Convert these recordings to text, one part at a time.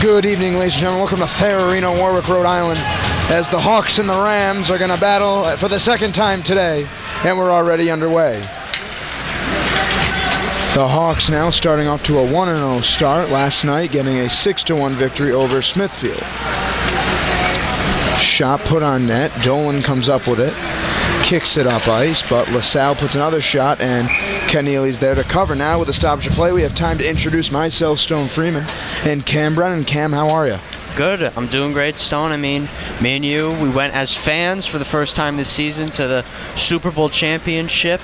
Good evening, ladies and gentlemen. Welcome to Thayer Arena, Warwick, Rhode Island, as the Hawks and the Rams are going to battle for the second time today, and we're already underway. The Hawks now starting off to a 1-0 start last night, getting a 6-1 victory over Smithfield. Shot put on net. Dolan comes up with it, kicks it up ice, but LaSalle puts another shot, and Keneally's there to cover. Now with the stoppage of play, we have time to introduce myself, Stone Freeman, and Cam Brennan. Cam, how are you? Good. I'm doing great, Stone. I mean, me and you, we went as fans for the first time this season to the Super Bowl championship.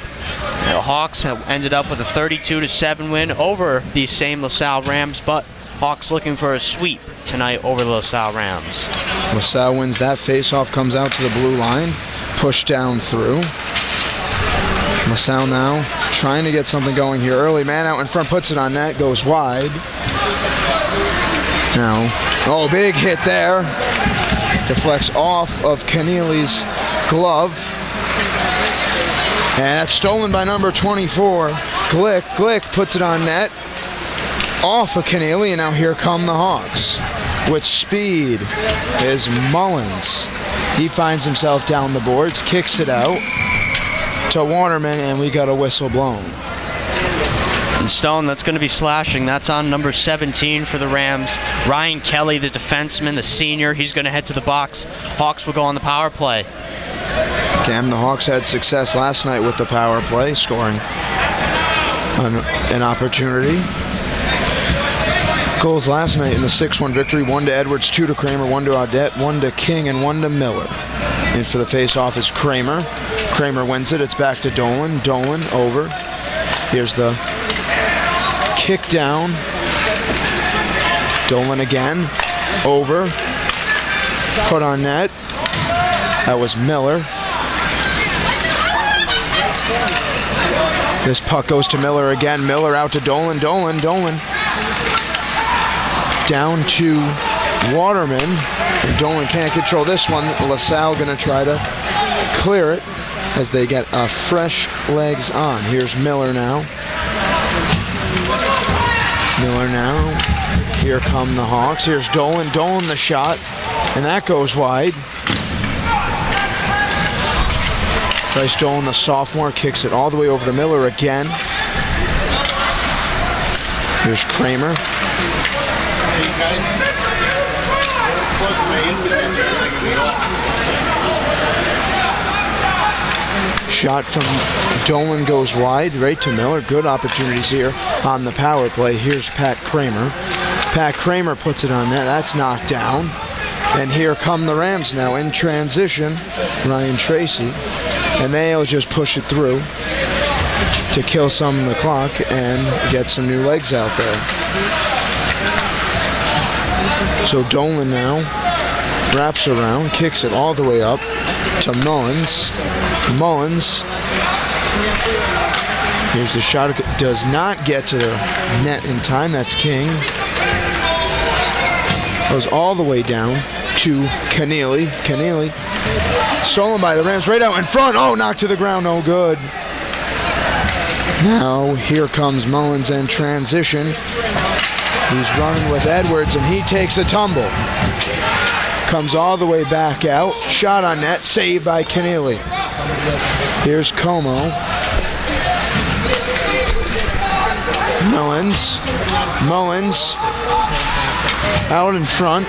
The Hawks have ended up with a 32-7 win over these same LaSalle Rams, but Hawks looking for a sweep tonight over the LaSalle Rams. LaSalle wins that face-off, comes out to the blue line, pushed down through. LaSalle now trying to get something going here early. Man out in front, puts it on net, goes wide. Now, oh, big hit there. Deflects off of Keneally's glove. And that's stolen by number 24, Glick. Glick puts it on net. Off of Keneally, and now here come the Hawks. With speed is Mullins. He finds himself down the boards, kicks it out to Waterman, and we got a whistle blown. And Stone, that's going to be slashing. That's on number 17 for the Rams. Ryan Kelly, the defenseman, the senior, he's going to head to the box. Hawks will go on the power play. Cam, the Hawks had success last night with the power play, scoring an opportunity. Goals last night in the 6-1 victory, 1 to Edwards, 2 to Kramer, 1 to Audette, 1 to King, and 1 to Miller. In for the face-off is Kramer. Kramer wins it. It's back to Dolan. Dolan over. Here's the kick down. Dolan again. Over. Put on net. That was Miller. This puck goes to Miller again. Miller out to Dolan. Dolan. Down to Waterman. And Dolan can't control this one. LaSalle going to try to clear it as they get fresh legs on. Here's Miller now. Here come the Hawks. Here's Dolan. Dolan the shot. And that goes wide. Bryce Dolan, the sophomore, kicks it all the way over to Miller again. Here's Kramer. Shot from Dolan goes wide, right to Miller. Good opportunities here on the power play. Here's Pat Kramer. Pat Kramer puts it on net. That's knocked down. And here come the Rams now in transition. Ryan Tracy. And they'll just push it through to kill some of the clock and get some new legs out there. So Dolan now wraps around, kicks it all the way up to Mullins. Mullins, here's the shot, does not get to the net in time. That's King. Goes all the way down to Keneally. Keneally, stolen by the Rams, right out in front. Oh, knocked to the ground, no good. Now here comes Mullins in transition. He's running with Edwards, and he takes a tumble. Comes all the way back out. Shot on net, saved by Keneally. Here's Como. Mullins. Out in front.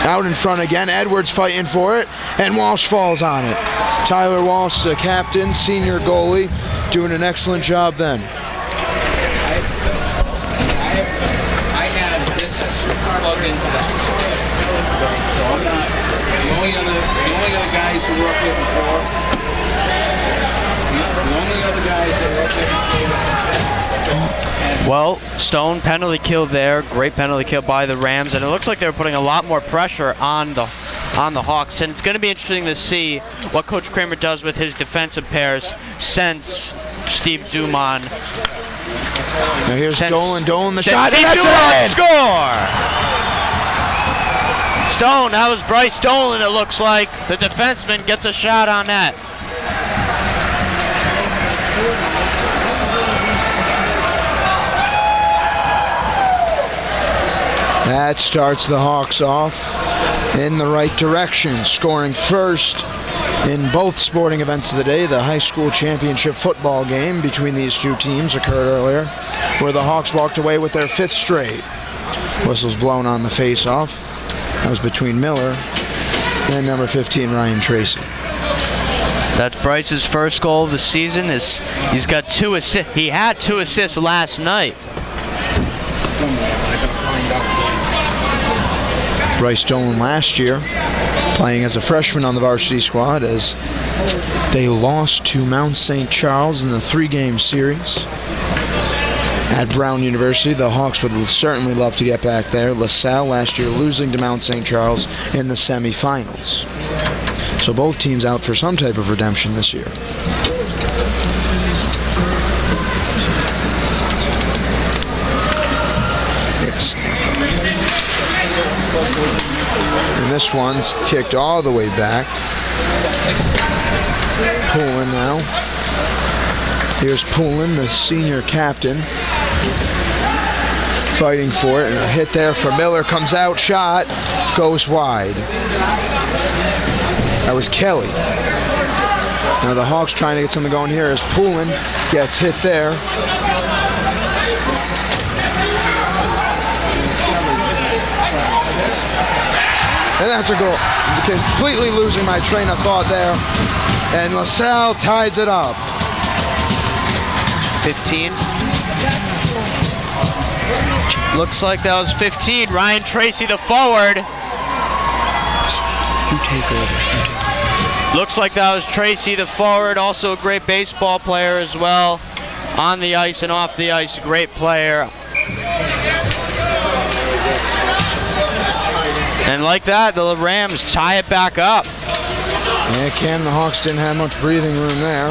Out in front again. Edwards fighting for it, and Walsh falls on it. Tyler Walsh, the captain, senior goalie, doing an excellent job then. Into that. So I'm not the only other guys who were up here before. The only other guys that were up here before. Well, Stone, penalty kill there. Great penalty kill by the Rams, and it looks like they're putting a lot more pressure on the Hawks, and it's going to be interesting to see what Coach Kramer does with his defensive pairs since Steve Dumont. Now here's Dolan the shot, and that's it! Score! Stone, that was Bryce Dolan, it looks like. The defenseman gets a shot on net. That starts the Hawks off in the right direction, scoring first in both sporting events of the day. The high school championship football game between these two teams occurred earlier, where the Hawks walked away with their 5th straight. Whistles blown on the face-off. That was between Miller and number 15, Ryan Tracy. That's Bryce's first goal of the season. He's got 2 assists. He had 2 assists last night. Bryce Dolan last year playing as a freshman on the varsity squad as they lost to Mount St. Charles in the 3-game series. At Brown University, the Hawks would certainly love to get back there. LaSalle last year losing to Mount St. Charles in the semifinals. So both teams out for some type of redemption this year. And this one's kicked all the way back. Poulin now. Here's Poulin, the senior captain, fighting for it. And a hit there for Miller. Comes out, shot, goes wide. That was Kelly. Now the Hawks trying to get something going here as Poulin gets hit there. And that's a goal. Completely losing my train of thought there. And LaSalle ties it up. 15. Looks like that was 15. Ryan Tracy, the forward. You take over. Looks like that was Tracy, the forward. Also a great baseball player as well. On the ice and off the ice, great player. And like that, the Rams tie it back up. Yeah, Cam, the Hawks didn't have much breathing room there.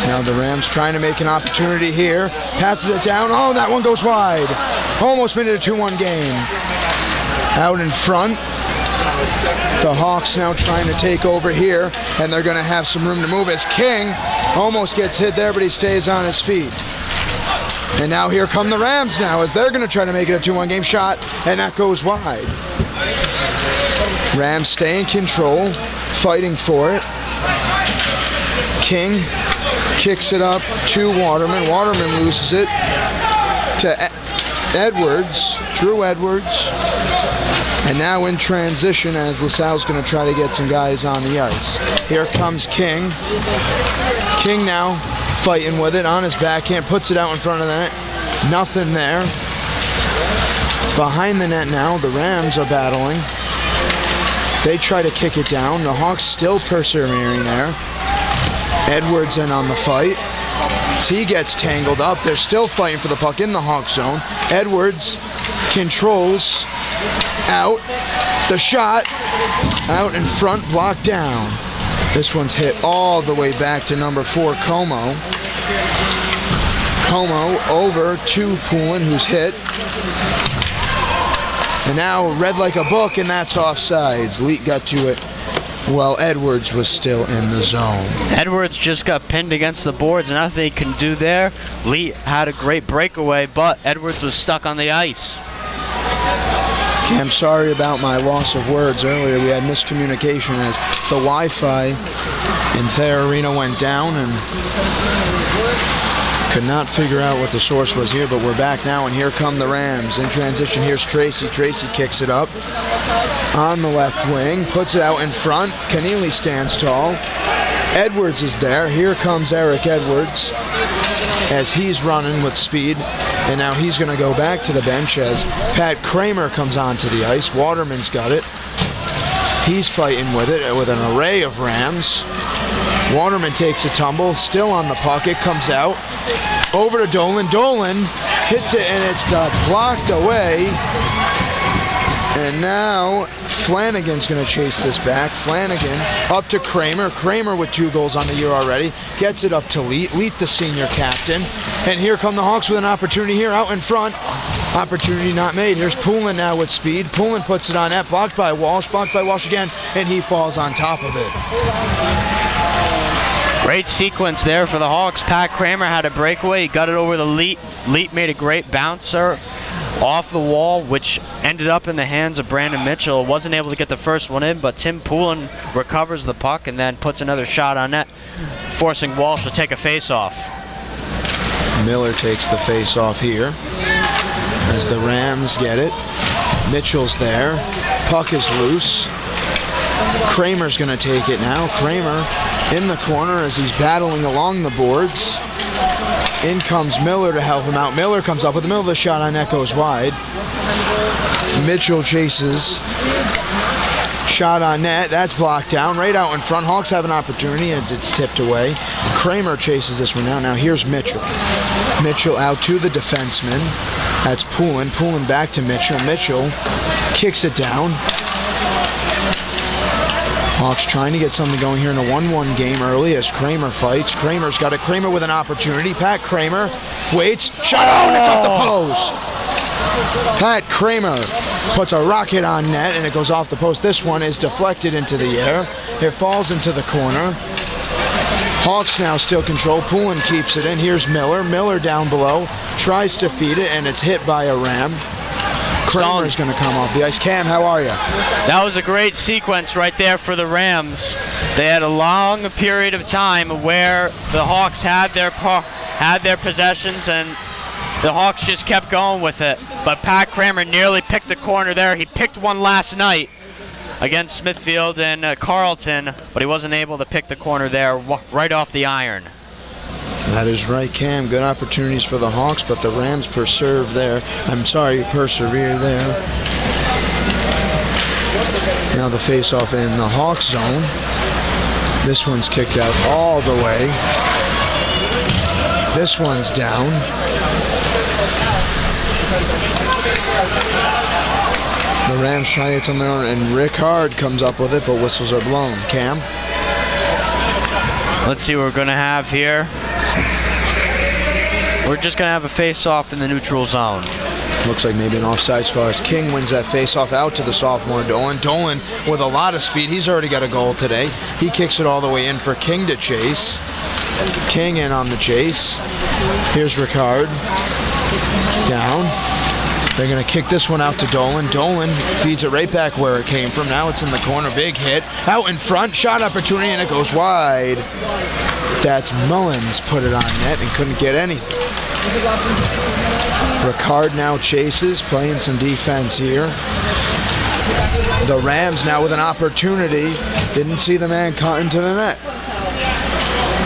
Now the Rams trying to make an opportunity here. Passes it down. Oh, that one goes wide. Almost made it a 2-1 game. Out in front. The Hawks now trying to take over here, and they're going to have some room to move as King almost gets hit there, but he stays on his feet. And now here come the Rams now as they're going to try to make it a 2-1 game shot, and that goes wide. Rams stay in control, fighting for it. King kicks it up to Waterman. Waterman loses it to Edwards, Drew Edwards. And now in transition as LaSalle's going to try to get some guys on the ice. Here comes King. King now fighting with it on his backhand, puts it out in front of the net. Nothing there. Behind the net now, the Rams are battling. They try to kick it down. The Hawks still persevering there. Edwards in on the fight. As he gets tangled up, they're still fighting for the puck in the Hawk zone. Edwards controls out. The shot out in front, blocked down. This one's hit all the way back to number 4, Como. Como over to Poulin, who's hit. And now read like a book, and that's offsides. Leet got to it while Edwards was still in the zone. Edwards just got pinned against the boards. Nothing he can do there. Leet had a great breakaway, but Edwards was stuck on the ice. I'm sorry about my loss of words earlier. We had miscommunication as the Wi-Fi in Thayer Arena went down and could not figure out what the source was here, but we're back now, and here come the Rams. In transition, here's Tracy. Tracy kicks it up on the left wing, puts it out in front. Keneally stands tall. Edwards is there. Here comes Eric Edwards as he's running with speed. And now he's going to go back to the bench as Pat Kramer comes onto the ice. Waterman's got it. He's fighting with it with an array of Rams. Waterman takes a tumble, still on the puck. It comes out. Over to Dolan. Dolan hits it, and it's blocked away. And now Flanagan's going to chase this back. Flanagan up to Kramer. Kramer with 2 goals on the year already. Gets it up to Leet. Leet, the senior captain. And here come the Hawks with an opportunity here out in front. Opportunity not made. Here's Poulin now with speed. Poulin puts it on net. Blocked by Walsh. Blocked by Walsh again. And he falls on top of it. Great sequence there for the Hawks. Pat Kramer had a breakaway. He got it over the Leet. Leet made a great bouncer off the wall, which ended up in the hands of Brandon Mitchell. Wasn't able to get the first one in, but Tim Poulin recovers the puck and then puts another shot on net, forcing Walsh to take a face-off. Miller takes the face-off here as the Rams get it. Mitchell's there. Puck is loose. Kramer's going to take it now. Kramer in the corner as he's battling along the boards. In comes Miller to help him out. Miller comes up with the middle of the shot on net, goes wide. Mitchell chases. Shot on net, that's blocked down, right out in front. Hawks have an opportunity and it's tipped away. Kramer chases this one now. Now here's Mitchell. Mitchell out to the defenseman. That's Poulin. Poulin back to Mitchell. Mitchell kicks it down. Hawks trying to get something going here in a 1-1 game early as Kramer fights. Kramer's got it. Kramer with an opportunity. Pat Kramer waits. Shot on, it's off the post. Pat Kramer puts a rocket on net and it goes off the post. This one is deflected into the air. It falls into the corner. Hawks now still control. Poulin keeps it in. Here's Miller. Miller down below. Tries to feed it and it's hit by a Ram. Kramer's going to come off the ice. Cam, how are you? That was a great sequence right there for the Rams. They had a long period of time where the Hawks had their possessions and the Hawks just kept going with it. But Pat Kramer nearly picked the corner there. He picked one last night against Smithfield and Carleton, but he wasn't able to pick the corner there right off the iron. That is right, Cam. Good opportunities for the Hawks, but the Rams persevere there. Now the face-off in the Hawks zone. This one's kicked out all the way. This one's down. The Rams trying to get something on, and Rickard comes up with it, but whistles are blown. Cam? Let's see what we're going to have here. We're just going to have a face-off in the neutral zone. Looks like maybe an offside score as King wins that face-off out to the sophomore Dolan. Dolan with a lot of speed. He's already got a goal today. He kicks it all the way in for King to chase. King in on the chase. Here's Rickard. Down. They're going to kick this one out to Dolan. Dolan feeds it right back where it came from. Now it's in the corner. Big hit. Out in front. Shot opportunity and it goes wide. That's Mullins put it on net and couldn't get anything. Rickard now chases, playing some defense here. The Rams now with an opportunity. Didn't see the man cut into the net.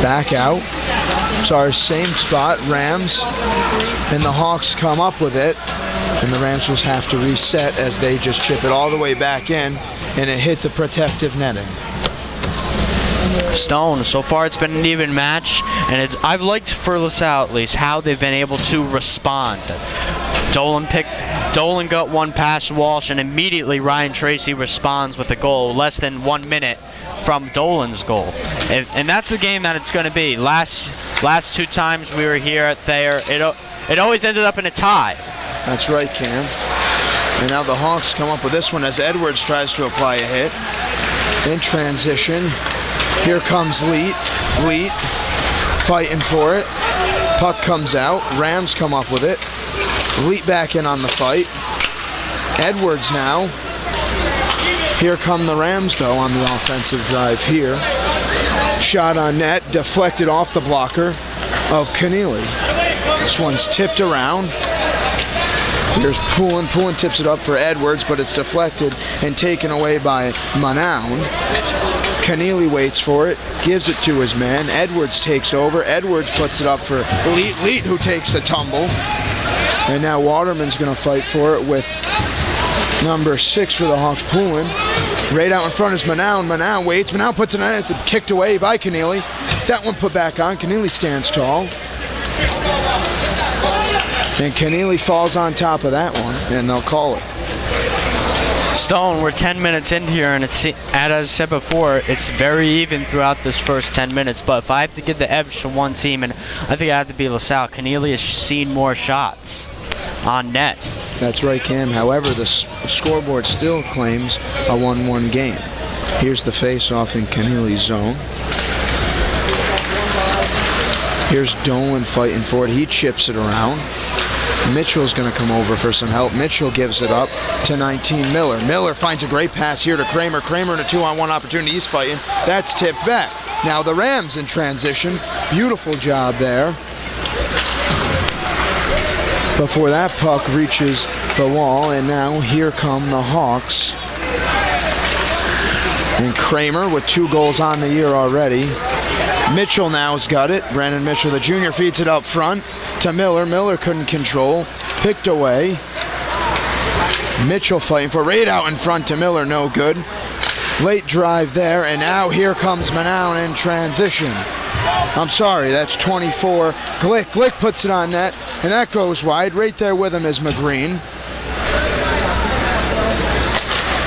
Back out. Sorry, same spot. Rams and the Hawks come up with it. And the Rams will have to reset as they just chip it all the way back in. And it hit the protective netting. Stone, so far it's been an even match, and I've liked for LaSalle at least how they've been able to respond. Dolan got one past Walsh, and immediately Ryan Tracy responds with a goal less than 1 minute from Dolan's goal. And that's the game that it's going to be. Last two times we were here at Thayer, it always ended up in a tie. That's right, Cam. And now the Hawks come up with this one as Edwards tries to apply a hit. In transition, here comes Leet. Leet fighting for it. Puck comes out. Rams come up with it. Leet back in on the fight. Edwards now. Here come the Rams, though, on the offensive drive here. Shot on net, deflected off the blocker of Keneally. This one's tipped around. Here's Poulin. Poulin tips it up for Edwards, but it's deflected and taken away by Manown. Keneally waits for it, gives it to his man. Edwards takes over. Edwards puts it up for Leet. Leet, who takes a tumble. And now Waterman's going to fight for it with number 6 for the Hawks, Poulin. Right out in front is Manown. Manown waits. Manown puts it on. It's kicked away by Keneally. That one put back on. Keneally stands tall. And Keneally falls on top of that one, and they'll call it. Stone, we're 10 minutes in here, and as I said before, it's very even throughout this first 10 minutes. But if I have to give the edge to one team, and I think I have to be LaSalle, Keneally has seen more shots on net. That's right, Cam. However, the scoreboard still claims a 1-1 game. Here's the face-off in Keneally's zone. Here's Dolan fighting for it. He chips it around. Mitchell's going to come over for some help. Mitchell gives it up to 19 Miller. Miller finds a great pass here to Kramer. Kramer in a 2-on-1 opportunity. He's fighting. That's tipped back. Now the Rams in transition. Beautiful job there. Before that puck reaches the wall, and now here come the Hawks. And Kramer with 2 goals on the year already. Mitchell now's got it. Brandon Mitchell, the junior, feeds it up front to Miller. Miller couldn't control. Picked away. Mitchell fighting for right out in front to Miller. No good. Late drive there, and now here comes Manown in transition. I'm sorry, that's 24. Glick. Glick puts it on net, and that goes wide. Right there with him is McGreen.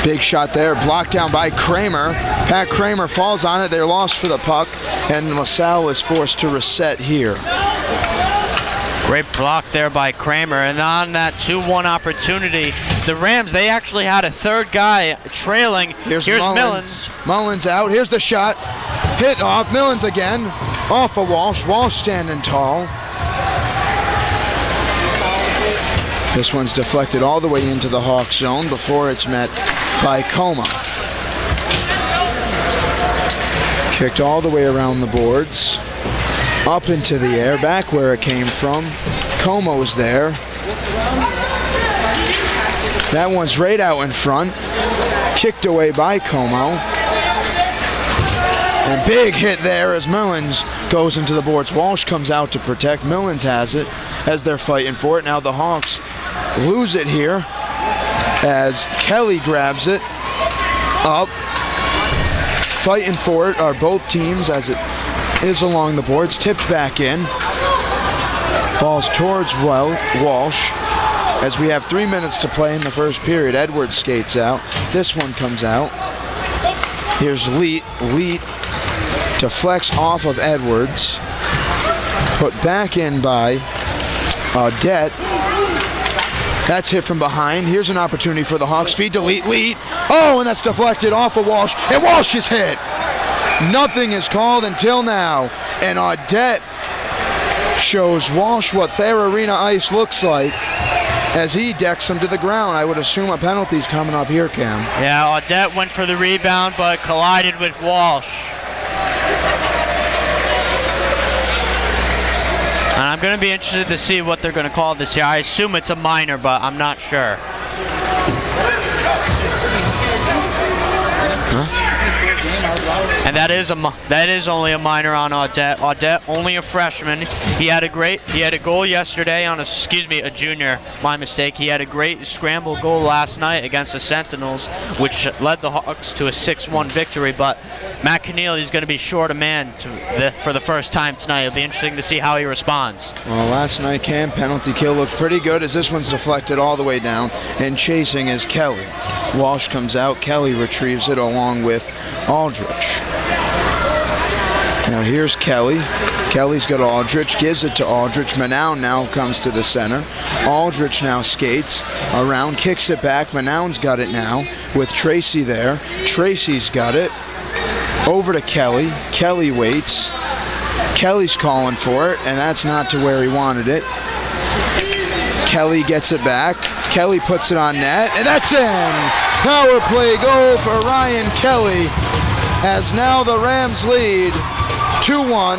Big shot there, blocked down by Kramer. Pat Kramer falls on it. They're lost for the puck, and LaSalle is forced to reset here. Great block there by Kramer, and on that 2-1 opportunity, the Rams, they actually had a third guy trailing. Here's Millens. Mullins out. Here's the shot. Hit off. Millens again. Off of Walsh. Walsh standing tall. This one's deflected all the way into the Hawk zone before it's met by Como. Kicked all the way around the boards. Up into the air, back where it came from. Como's there. That one's right out in front. Kicked away by Como. And big hit there as Millens goes into the boards. Walsh comes out to protect. Millens has it as they're fighting for it. Now the Hawks lose it here as Kelly grabs it up. Fighting for it are both teams as it is along the boards. Tipped back in. Falls towards Walsh as we have 3 minutes to play in the first period. Edwards skates out. This one comes out. Here's Leet. Leet deflects off of Edwards. Put back in by Audette. That's hit from behind. Here's an opportunity for the Hawks. Feed to Leet. Leet. Oh, and that's deflected off of Walsh. And Walsh is hit. Nothing is called until now. And Audette shows Walsh what Thayer Arena ice looks like as he decks him to the ground. I would assume a penalty's coming up here, Cam. Yeah, Audette went for the rebound but collided with Walsh. And I'm going to be interested to see what they're going to call this here. I assume it's a minor, but I'm not sure. And that is only a minor on Audette. Audette, only a freshman. He had a goal yesterday on a junior. My mistake. He had a great scramble goal last night against the Sentinels, which led the Hawks to a 6-1 victory. But Matt Keneally is going to be short a man for the first time tonight. It'll be interesting to see how he responds. Well, last night, Cam, penalty kill looked pretty good as this one's deflected all the way down, and chasing is Kelly. Walsh comes out. Kelly retrieves it along with Aldrich. Now here's Kelly. Kelly's got Aldrich, gives it to Aldrich. Manown now comes to the center. Aldrich now skates around, kicks it back. Manown's got it now with Tracy there. Tracy's got it. Over to Kelly. Kelly waits. Kelly's calling for it, and that's not to where he wanted it. Kelly gets it back. Kelly puts it on net, and that's in! Power play goal for Ryan Kelly, as now the Rams lead 2-1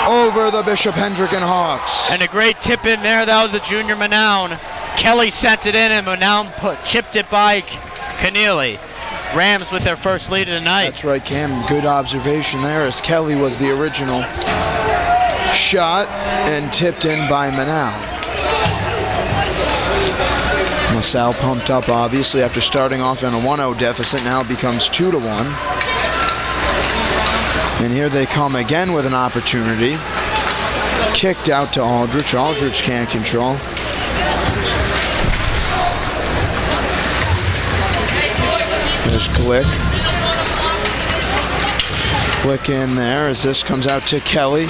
over the Bishop Hendricken Hawks. And a great tip in there. That was the junior Manown. Kelly sent it in, and Manown chipped it by Keneally. Rams with their first lead of the night. That's right, Cam. Good observation there, as Kelly was the original shot and tipped in by Manown. LaSalle pumped up, obviously, after starting off in a 1-0 deficit. Now it becomes 2-1. And here they come again with an opportunity. Kicked out to Aldrich. Aldrich can't control. There's Glick. Glick in there as this comes out to Kelly.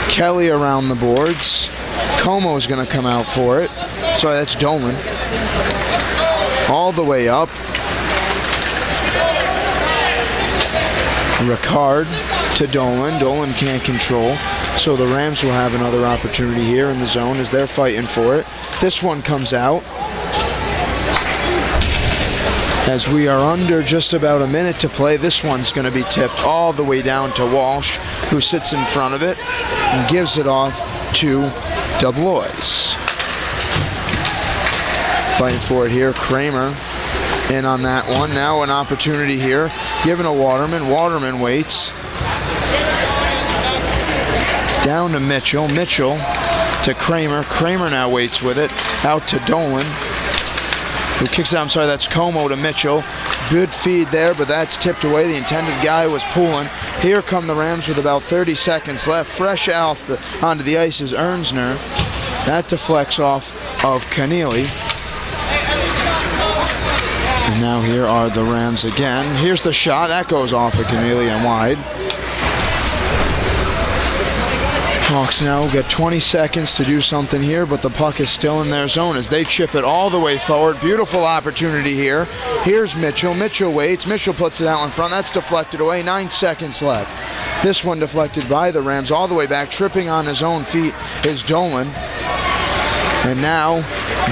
Kelly around the boards. Como's going to come out for it. Sorry, that's Dolan. All the way up. Ricard to Dolan. Dolan can't control, so the Rams will have another opportunity here in the zone as they're fighting for it. This one comes out as we are under just about a minute to play. This one's going to be tipped all the way down to Walsh, who sits in front of it and gives it off to Dublois. Fighting for it here, Kramer in on that one. Now an opportunity here, given to Waterman. Waterman waits. Down to Mitchell. Mitchell to Kramer. Kramer now waits with it. Out to Dolan, who kicks it out. I'm sorry, that's Como to Mitchell. Good feed there, but that's tipped away. The intended guy was pulling. Here come the Rams with about 30 seconds left. Fresh onto the ice is Ernstner. That deflects off of Keneally. And now here are the Rams again. Here's the shot. That goes off of Keneally and wide. Hawks now get 20 seconds to do something here, but the puck is still in their zone as they chip it all the way forward. Beautiful opportunity here. Here's Mitchell. Mitchell waits. Mitchell puts it out in front. That's deflected away. 9 seconds left. This one deflected by the Rams all the way back. Tripping on his own feet is Dolan. And now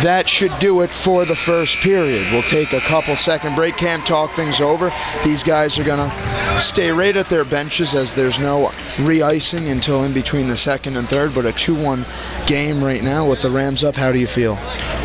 that should do it for the first period. We'll take a couple second break. Cam, talk things over. These guys are going to stay right at their benches as there's no re-icing until in between the second and third, but a 2-1 game right now with the Rams up. How do you feel?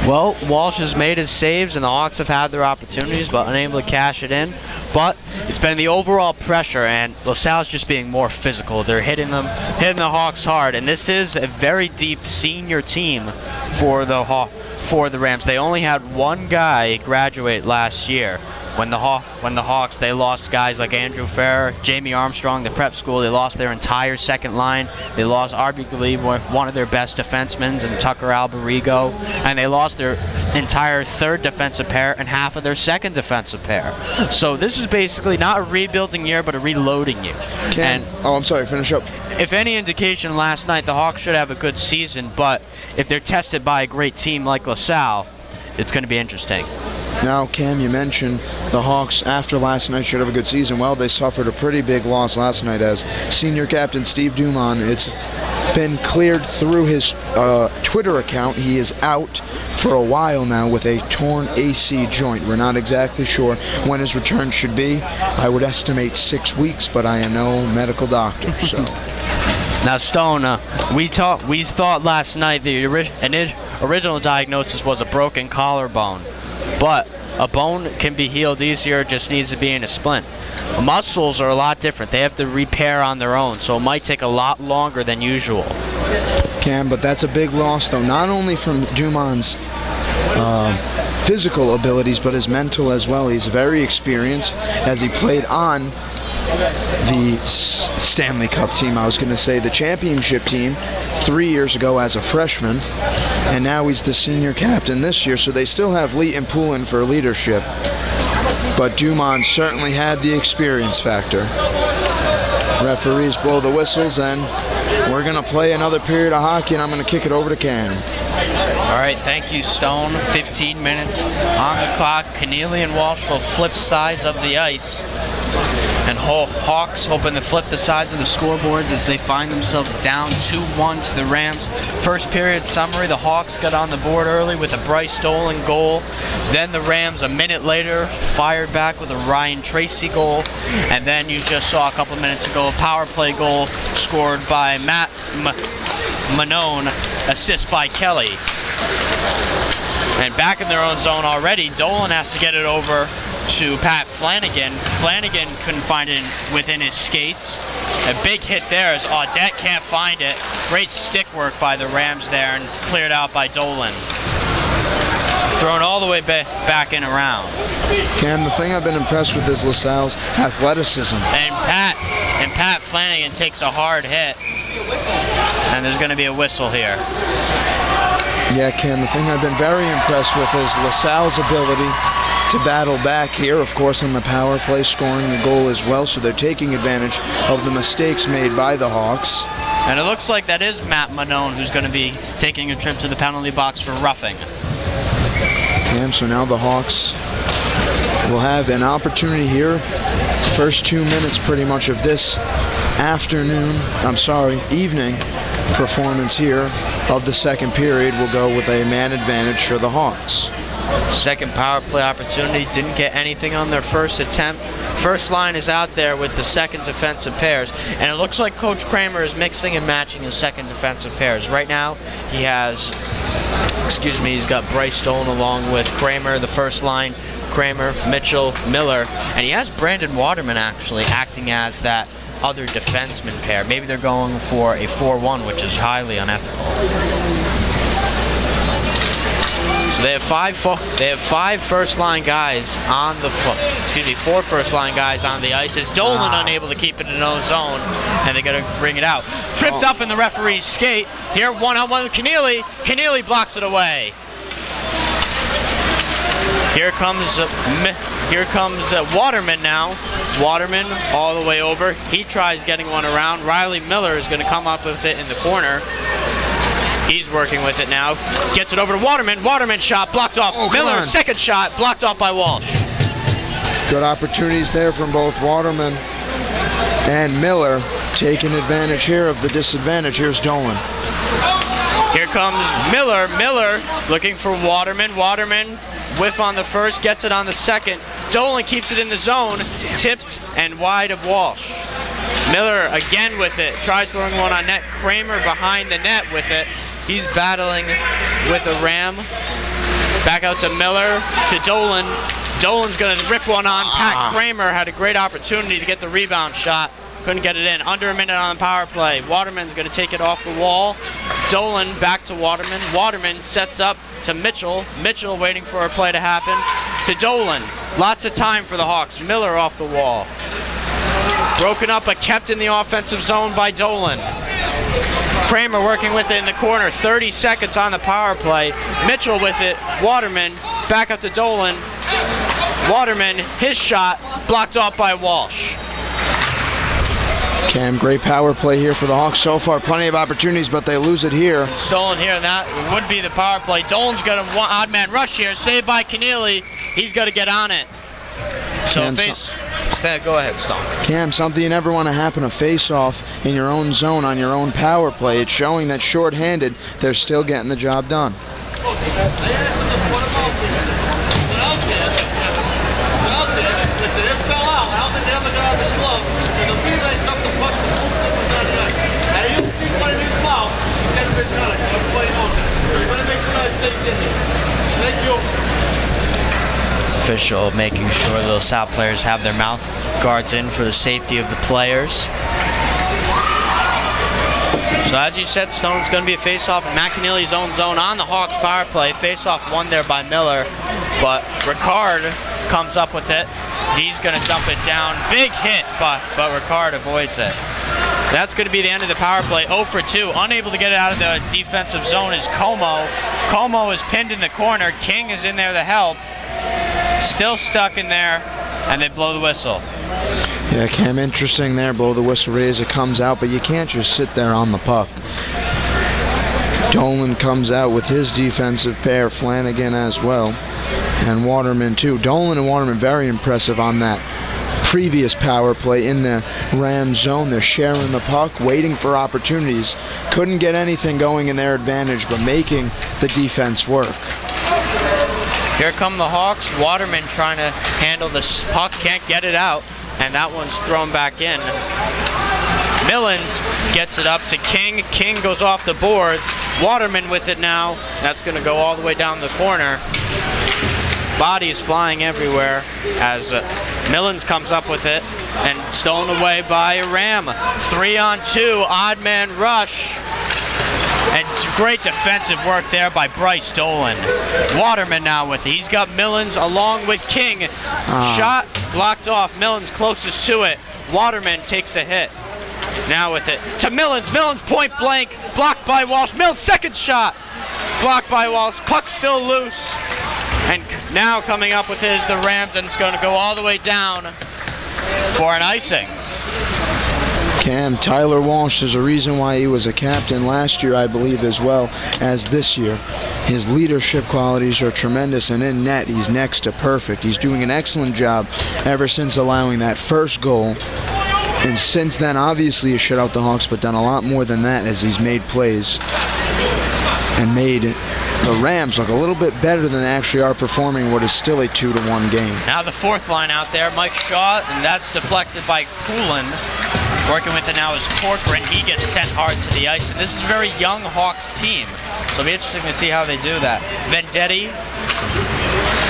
Well, Walsh has made his saves and the Hawks have had their opportunities but unable to cash it in. But it's been the overall pressure, and LaSalle's just being more physical. They're hitting the Hawks hard, and this is a very deep senior team for the Rams. They only had one guy graduate last year. When the Hawks, they lost guys like Andrew Farrer, Jamie Armstrong, the prep school. They lost their entire second line. They lost arguably one of their best defensemen in Tucker Alberigo, and they lost their entire third defensive pair and half of their second defensive pair. So this is basically not a rebuilding year, but a reloading year. I'm sorry, finish up. If any indication last night, the Hawks should have a good season, but if they're tested by a great team like LaSalle, it's going to be interesting. Now, Cam, you mentioned the Hawks after last night should have a good season. Well, they suffered a pretty big loss last night as senior captain Steve Dumont, it's been cleared through his Twitter account. He is out for a while now with a torn AC joint. We're not exactly sure when his return should be. I would estimate 6 weeks, but I am no medical doctor, so... Now, Stone, we thought last night the original diagnosis was a broken collarbone, but a bone can be healed easier, it just needs to be in a splint. Muscles are a lot different. They have to repair on their own, so it might take a lot longer than usual. Cam, but that's a big loss, though, not only from Dumont's physical abilities, but his mental as well. He's very experienced as he played on the Stanley Cup team, I was going to say the championship team 3 years ago as a freshman, and now he's the senior captain this year, so they still have Lee and Poulin for leadership, but Dumont certainly had the experience factor. Referees blow the whistles, and we're going to play another period of hockey, and I'm going to kick it over to Cam. All right, thank you, Stone. 15 minutes on the clock. Keneally and Walsh will flip sides of the ice. And Hawks hoping to flip the sides of the scoreboards as they find themselves down 2-1 to the Rams. First period summary, the Hawks got on the board early with a Bryce Dolan goal. Then the Rams, a minute later, fired back with a Ryan Tracy goal. And then you just saw a couple minutes ago a power play goal scored by Matt Manone, assist by Kelly. And back in their own zone already, Dolan has to get it over to Pat Flanagan. Flanagan couldn't find it within his skates. A big hit there as Audette can't find it. Great stick work by the Rams there and cleared out by Dolan. Thrown all the way back and around. Cam, the thing I've been impressed with is LaSalle's athleticism. And Pat Flanagan takes a hard hit. And there's going to be a whistle here. Yeah, Cam, the thing I've been very impressed with is LaSalle's ability to battle back here, of course, on the power play, scoring the goal as well, so they're taking advantage of the mistakes made by the Hawks. And it looks like that is Matt Manone who's going to be taking a trip to the penalty box for roughing. Cam, so now the Hawks will have an opportunity here. First 2 minutes pretty much of this evening performance here of the second period will go with a man advantage for the Hawks. Second power play opportunity, didn't get anything on their first attempt. First line is out there with the second defensive pairs, and it looks like Coach Kramer is mixing and matching his second defensive pairs. Right now, he has, he's got Bryce Dolan along with Kramer, the first line, Kramer, Mitchell, Miller, and he has Brandon Waterman actually acting as that other defenseman pair. Maybe they're going for a 4-1, which is highly unethical. So they have five first line guys on the four first line guys on the ice. As Dolan unable to keep it in his own zone, and they're gonna bring it out. Tripped up in the referee's skate. Here, 1-on-1 with Keneally. Keneally blocks it away. Here comes Waterman now. Waterman all the way over. He tries getting one around. Riley Miller is going to come up with it in the corner. He's working with it now. Gets it over to Waterman. Waterman shot blocked off. Miller, second shot blocked off by Walsh. Good opportunities there from both Waterman and Miller, taking advantage here of the disadvantage. Here's Dolan. Here comes Miller. Miller looking for Waterman. Waterman whiff on the first, gets it on the second. Dolan keeps it in the zone, tipped and wide of Walsh. Miller again with it, tries throwing one on net. Kramer behind the net with it. He's battling with a ram. Back out to Miller, to Dolan. Dolan's gonna rip one on. Pat Kramer had a great opportunity to get the rebound shot. Couldn't get it in. Under a minute on the power play. Waterman's gonna take it off the wall. Dolan back to Waterman. Waterman sets up to Mitchell. Mitchell waiting for a play to happen. To Dolan. Lots of time for the Hawks. Miller off the wall. Broken up but kept in the offensive zone by Dolan. Kramer working with it in the corner. 30 seconds on the power play. Mitchell with it. Waterman back up to Dolan. Waterman, his shot blocked off by Walsh. Cam, great power play here for the Hawks so far. Plenty of opportunities, but they lose it here. Stolen here, and that would be the power play. Dolan's got an odd man rush here. Saved by Keneally. He's got to get on it. So go ahead, Stone. Cam, something you never want to happen, a face-off in your own zone on your own power play. It's showing that short-handed, they're still getting the job done. Official making sure those South players have their mouth guards in for the safety of the players. So as you said, Stone's going to be a face-off in Matt Keneally's own zone on the Hawks power play. Face-off won there by Miller, but Ricard comes up with it. He's going to dump it down. Big hit, but Ricard avoids it. That's going to be the end of the power play. 0 for 2. Unable to get it out of the defensive zone is Como. Como is pinned in the corner. King is in there to help. Still stuck in there, and they blow the whistle. Yeah, Cam, interesting there. Blow the whistle right as it comes out, but you can't just sit there on the puck. Dolan comes out with his defensive pair, Flanagan as well, and Waterman too. Dolan and Waterman very impressive on that previous power play in the Rams zone. They're sharing the puck, waiting for opportunities. Couldn't get anything going in their advantage, but making the defense work. Here come the Hawks. Waterman trying to handle this puck, can't get it out, and that one's thrown back in. Millens gets it up to King. King goes off the boards. Waterman with it now. That's going to go all the way down the corner. Bodies flying everywhere as Millens comes up with it and stolen away by Ram. 3-on-2, odd man rush. And great defensive work there by Bryce Dolan. Waterman now with it. He's got Millens along with King. Shot blocked off. Millens closest to it. Waterman takes a hit. Now with it to Millens. Millens point blank. Blocked by Walsh. Millens second shot. Blocked by Walsh. Puck still loose. And now coming up with his, the Rams, and it's going to go all the way down for an icing. Cam, Tyler Walsh, there's a reason why he was a captain last year, I believe, as well as this year. His leadership qualities are tremendous, and in net, he's next to perfect. He's doing an excellent job ever since allowing that first goal And since then, obviously, he shut out the Hawks, but done a lot more than that as he's made plays and made the Rams look a little bit better than they actually are performing what is still a 2-1 game. Now the fourth line out there, Mike Shaw, and that's deflected by Poulin. Working with it now is Corcoran. He gets sent hard to the ice, and this is a very young Hawks team, so it'll be interesting to see how they do that. Vendetti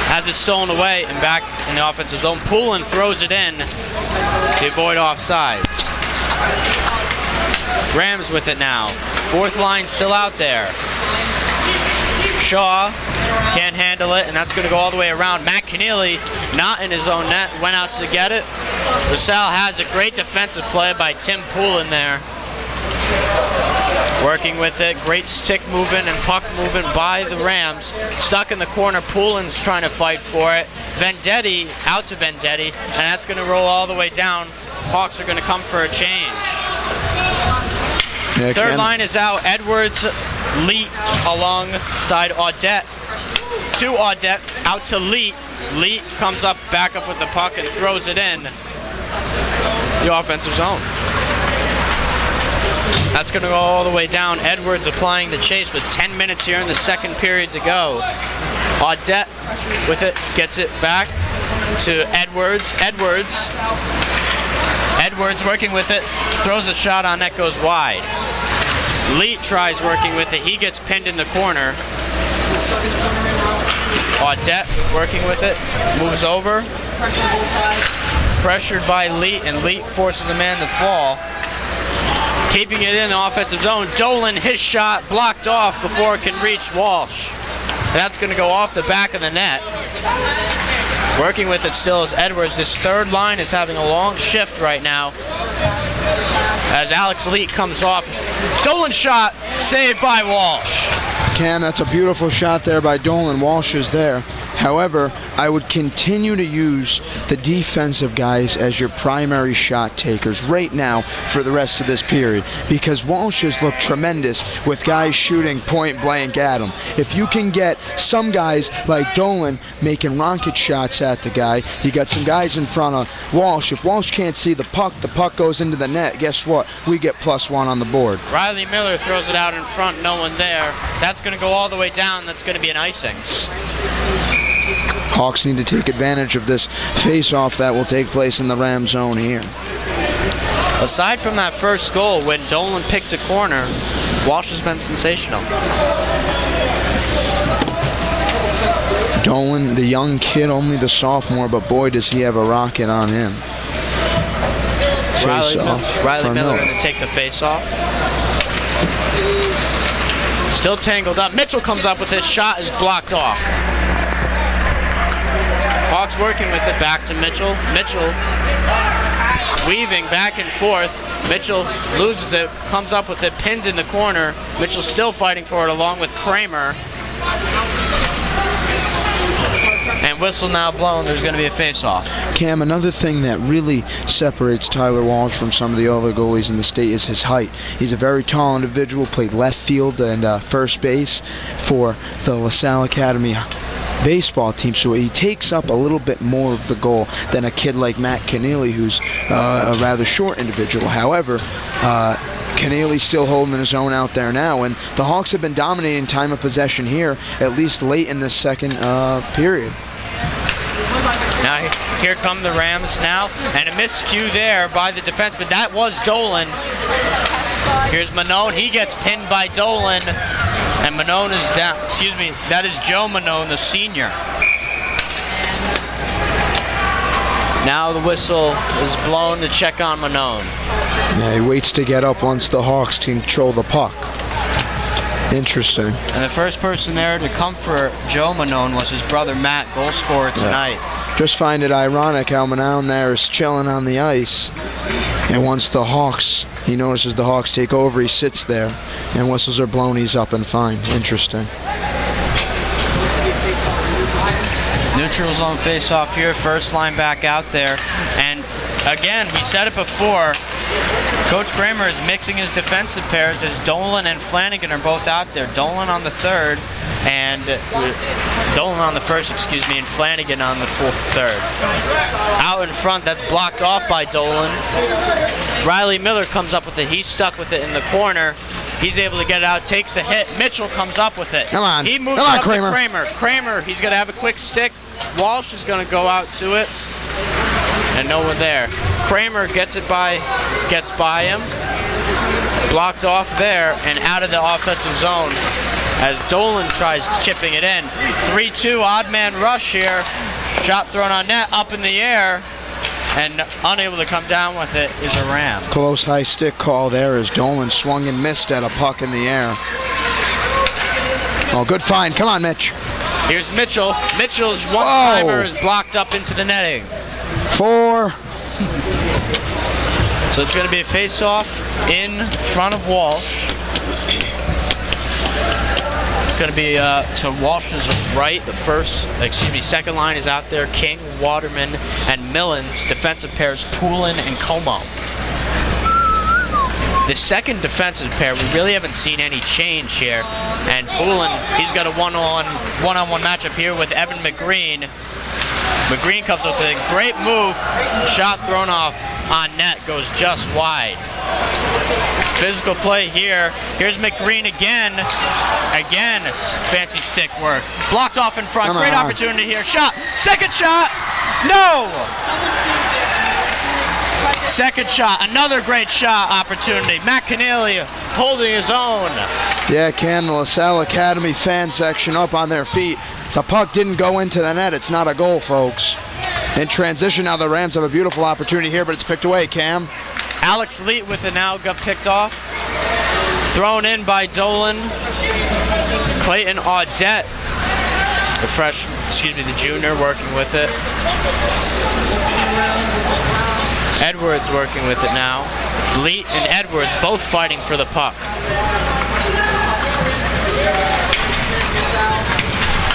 has it stolen away and back in the offensive zone. Poulin throws it in to avoid offsides. Rams with it now. Fourth line still out there. Shaw can't handle it, and that's going to go all the way around. Matt Keneally, not in his own net, went out to get it. Roussel has a great defensive play by Tim Poulin there. Working with it, great stick movement and puck movement by the Rams. Stuck in the corner, Poulin's trying to fight for it. Vendetti, out to Vendetti, and that's going to roll all the way down. Hawks are going to come for a change. Yeah, Third line is out. Edwards, Leet alongside Audette. To Audette, out to Leet. Leet comes up, back up with the puck and throws it in the offensive zone. That's going to go all the way down. Edwards applying the chase with 10 minutes here in the second period to go. Audette with it, gets it back to Edwards. Edwards working with it, throws a shot on net, goes wide. Leet tries working with it, he gets pinned in the corner. Audette working with it, moves over. Pressured by Leet, and Leet forces a man to fall. Keeping it in the offensive zone. Dolan, his shot blocked off before it can reach Walsh. That's going to go off the back of the net. Working with it still is Edwards. This third line is having a long shift right now as Alex Leet comes off. Dolan shot, saved by Walsh. Cam, that's a beautiful shot there by Dolan. Walsh is there. However, I would continue to use the defensive guys as your primary shot takers right now for the rest of this period, because Walsh has looked tremendous with guys shooting point blank at him. If you can get some guys like Dolan making rocket shots at the guy, you got some guys in front of Walsh. If Walsh can't see the puck goes into the net. Guess what? We get +1 on the board. Riley Miller throws it out in front, no one there. That's going to go all the way down. That's going to be an icing. Hawks need to take advantage of this face-off that will take place in the Ram zone here. Aside from that first goal, when Dolan picked a corner, Walsh has been sensational. Dolan, the young kid, only the sophomore, but boy does he have a rocket on him. Riley Miller going to take the face-off. Still tangled up. Mitchell comes up with his shot, is blocked off. Hawks working with it, back to Mitchell. Mitchell weaving back and forth. Mitchell loses it, comes up with it, pinned in the corner. Mitchell still fighting for it along with Kramer. And whistle now blown, there's going to be a face-off. Cam, another thing that really separates Tyler Walsh from some of the other goalies in the state is his height. He's a very tall individual, played left field and first base for the LaSalle Academy baseball team, so he takes up a little bit more of the goal than a kid like Matt Keneally, who's a rather short individual. However, Keneally's still holding his own out there now, and the Hawks have been dominating time of possession here, at least late in the second period. Now here come the Rams now, and a miscue there by the defense, but that was Dolan. Here's Manone, he gets pinned by Dolan, and Manone is down. Excuse me, that is Joe Manone, the senior. Now the whistle is blown to check on Manone. Yeah, he waits to get up once the Hawks control the puck. Interesting. And the first person there to come for Joe Manone was his brother Matt, goal scorer tonight. Yeah. Just find it ironic how Manone there is chilling on the ice. And once the Hawks, he notices the Hawks take over, he sits there. And whistles are blown, he's up and fine. Interesting. Neutral zone face-off here, first line back out there. And again, we said it before, Coach Kramer is mixing his defensive pairs as Dolan and Flanagan are both out there. Dolan on the third, and Dolan on the first, and Flanagan on the third. Out in front, that's blocked off by Dolan. Riley Miller comes up with it. He's stuck with it in the corner. He's able to get it out, takes a hit. Mitchell comes up with it. Come on. He moves Come on, up Kramer. to Kramer. Kramer, he's going to have a quick stick. Walsh is going to go out to it. And no one there. Kramer gets by him. Blocked off there and out of the offensive zone as Dolan tries chipping it in. 3-2 odd man rush here. Shot thrown on net, up in the air. And unable to come down with it is a Ram. Close high stick call there as Dolan swung and missed at a puck in the air. Oh, good find. Come on, Mitch. Here's Mitchell. Mitchell's one-timer is blocked up into the netting. 4. So it's going to be a face-off in front of Walsh. It's going to be to Walsh's right. Second line is out there. King, Waterman, and Millens. Defensive pairs Poulin and Como. The second defensive pair, we really haven't seen any change here. And Poulin, he's got a one-on-one matchup here with Evan McGreen. McGreen comes with a great move. Shot thrown off on net, goes just wide. Physical play here. Here's McGreen again. Again, fancy stick work. Blocked off in front. Great opportunity here. Shot. Second shot. No! Second shot. Another great shot opportunity. Matt Keneally holding his own. Yeah, Cam, the LaSalle Academy fan section up on their feet. The puck didn't go into the net. It's not a goal, folks. In transition, now the Rams have a beautiful opportunity here, but it's picked away, Cam. Alex Leet with it now, got picked off. Thrown in by Dolan. Clayton Audette, the junior, working with it. Edwards working with it now. Leet and Edwards both fighting for the puck.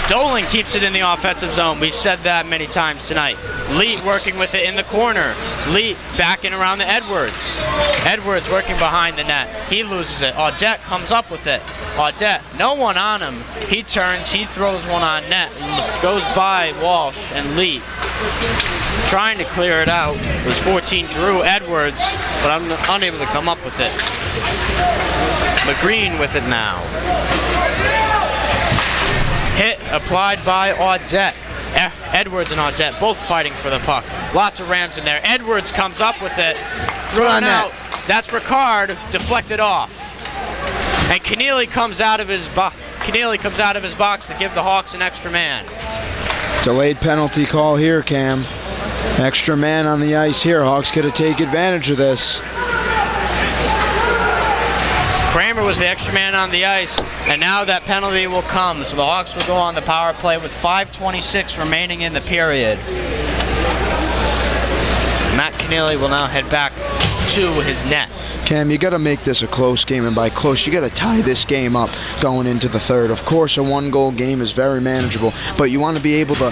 Dolan keeps it in the offensive zone. We've said that many times tonight. Leet working with it in the corner. Leet backing around the Edwards. Edwards working behind the net. He loses it. Audette comes up with it. Audette, no one on him. He turns, he throws one on net. Goes by Walsh and Leet. Trying to clear it out was 14 Drew Edwards, but I'm unable to come up with it. McGreen with it now. Hit applied by Audette. Edwards and Audette both fighting for the puck. Lots of Rams in there. Edwards comes up with it. Thrown out. That's Ricard. Deflected off. And Keneally comes out of his box to give the Hawks an extra man. Delayed penalty call here, Cam. Extra man on the ice here. Hawks got to take advantage of this. Kramer was the extra man on the ice, and now that penalty will come. So the Hawks will go on the power play with 5:26 remaining in the period. Matt Keneally will now head back to his net. Cam, you got to make this a close game, and by close, you got to tie this game up going into the third. Of course, a one-goal game is very manageable, but you want to be able to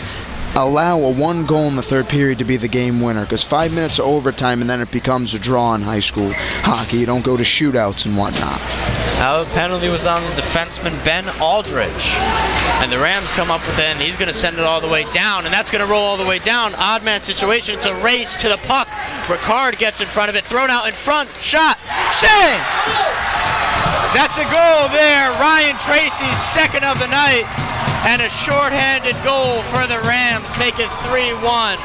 allow a one goal in the third period to be the game winner, because 5 minutes of overtime and then it becomes a draw in high school hockey. You don't go to shootouts and whatnot. Now the penalty was on the defenseman Ben Aldridge, and the Rams come up with it, and he's going to send it all the way down, and that's going to roll all the way down. Odd man situation. It's a race to the puck. Ricard gets in front of it, thrown out in front, shot, save! That's a goal there. Ryan Tracy's second of the night. And a shorthanded goal for the Rams, make it 3-1.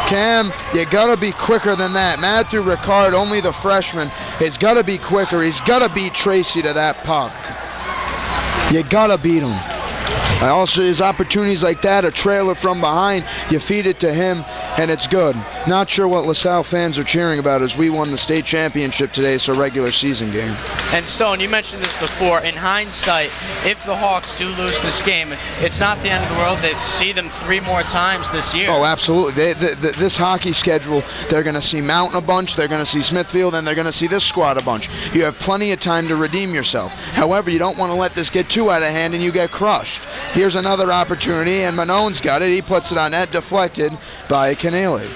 Cam, you got to be quicker than that. Matthew Ricard, only the freshman, has got to be quicker. He's got to beat Tracy to that puck. You got to beat him. Also, his opportunities like that, a trailer from behind, you feed it to him, and it's good. Not sure what LaSalle fans are cheering about as we won the state championship today. It's a regular season game. And Stone, you mentioned this before. In hindsight, if the Hawks do lose this game, it's not the end of the world. They see them 3 more times this year. Oh, absolutely. This hockey schedule, they're going to see Mountain a bunch, they're going to see Smithfield, and they're going to see this squad a bunch. You have plenty of time to redeem yourself. However, you don't want to let this get too out of hand and you get crushed. Here's another opportunity, and Manone's got it. He puts it on net, deflected by Keneally.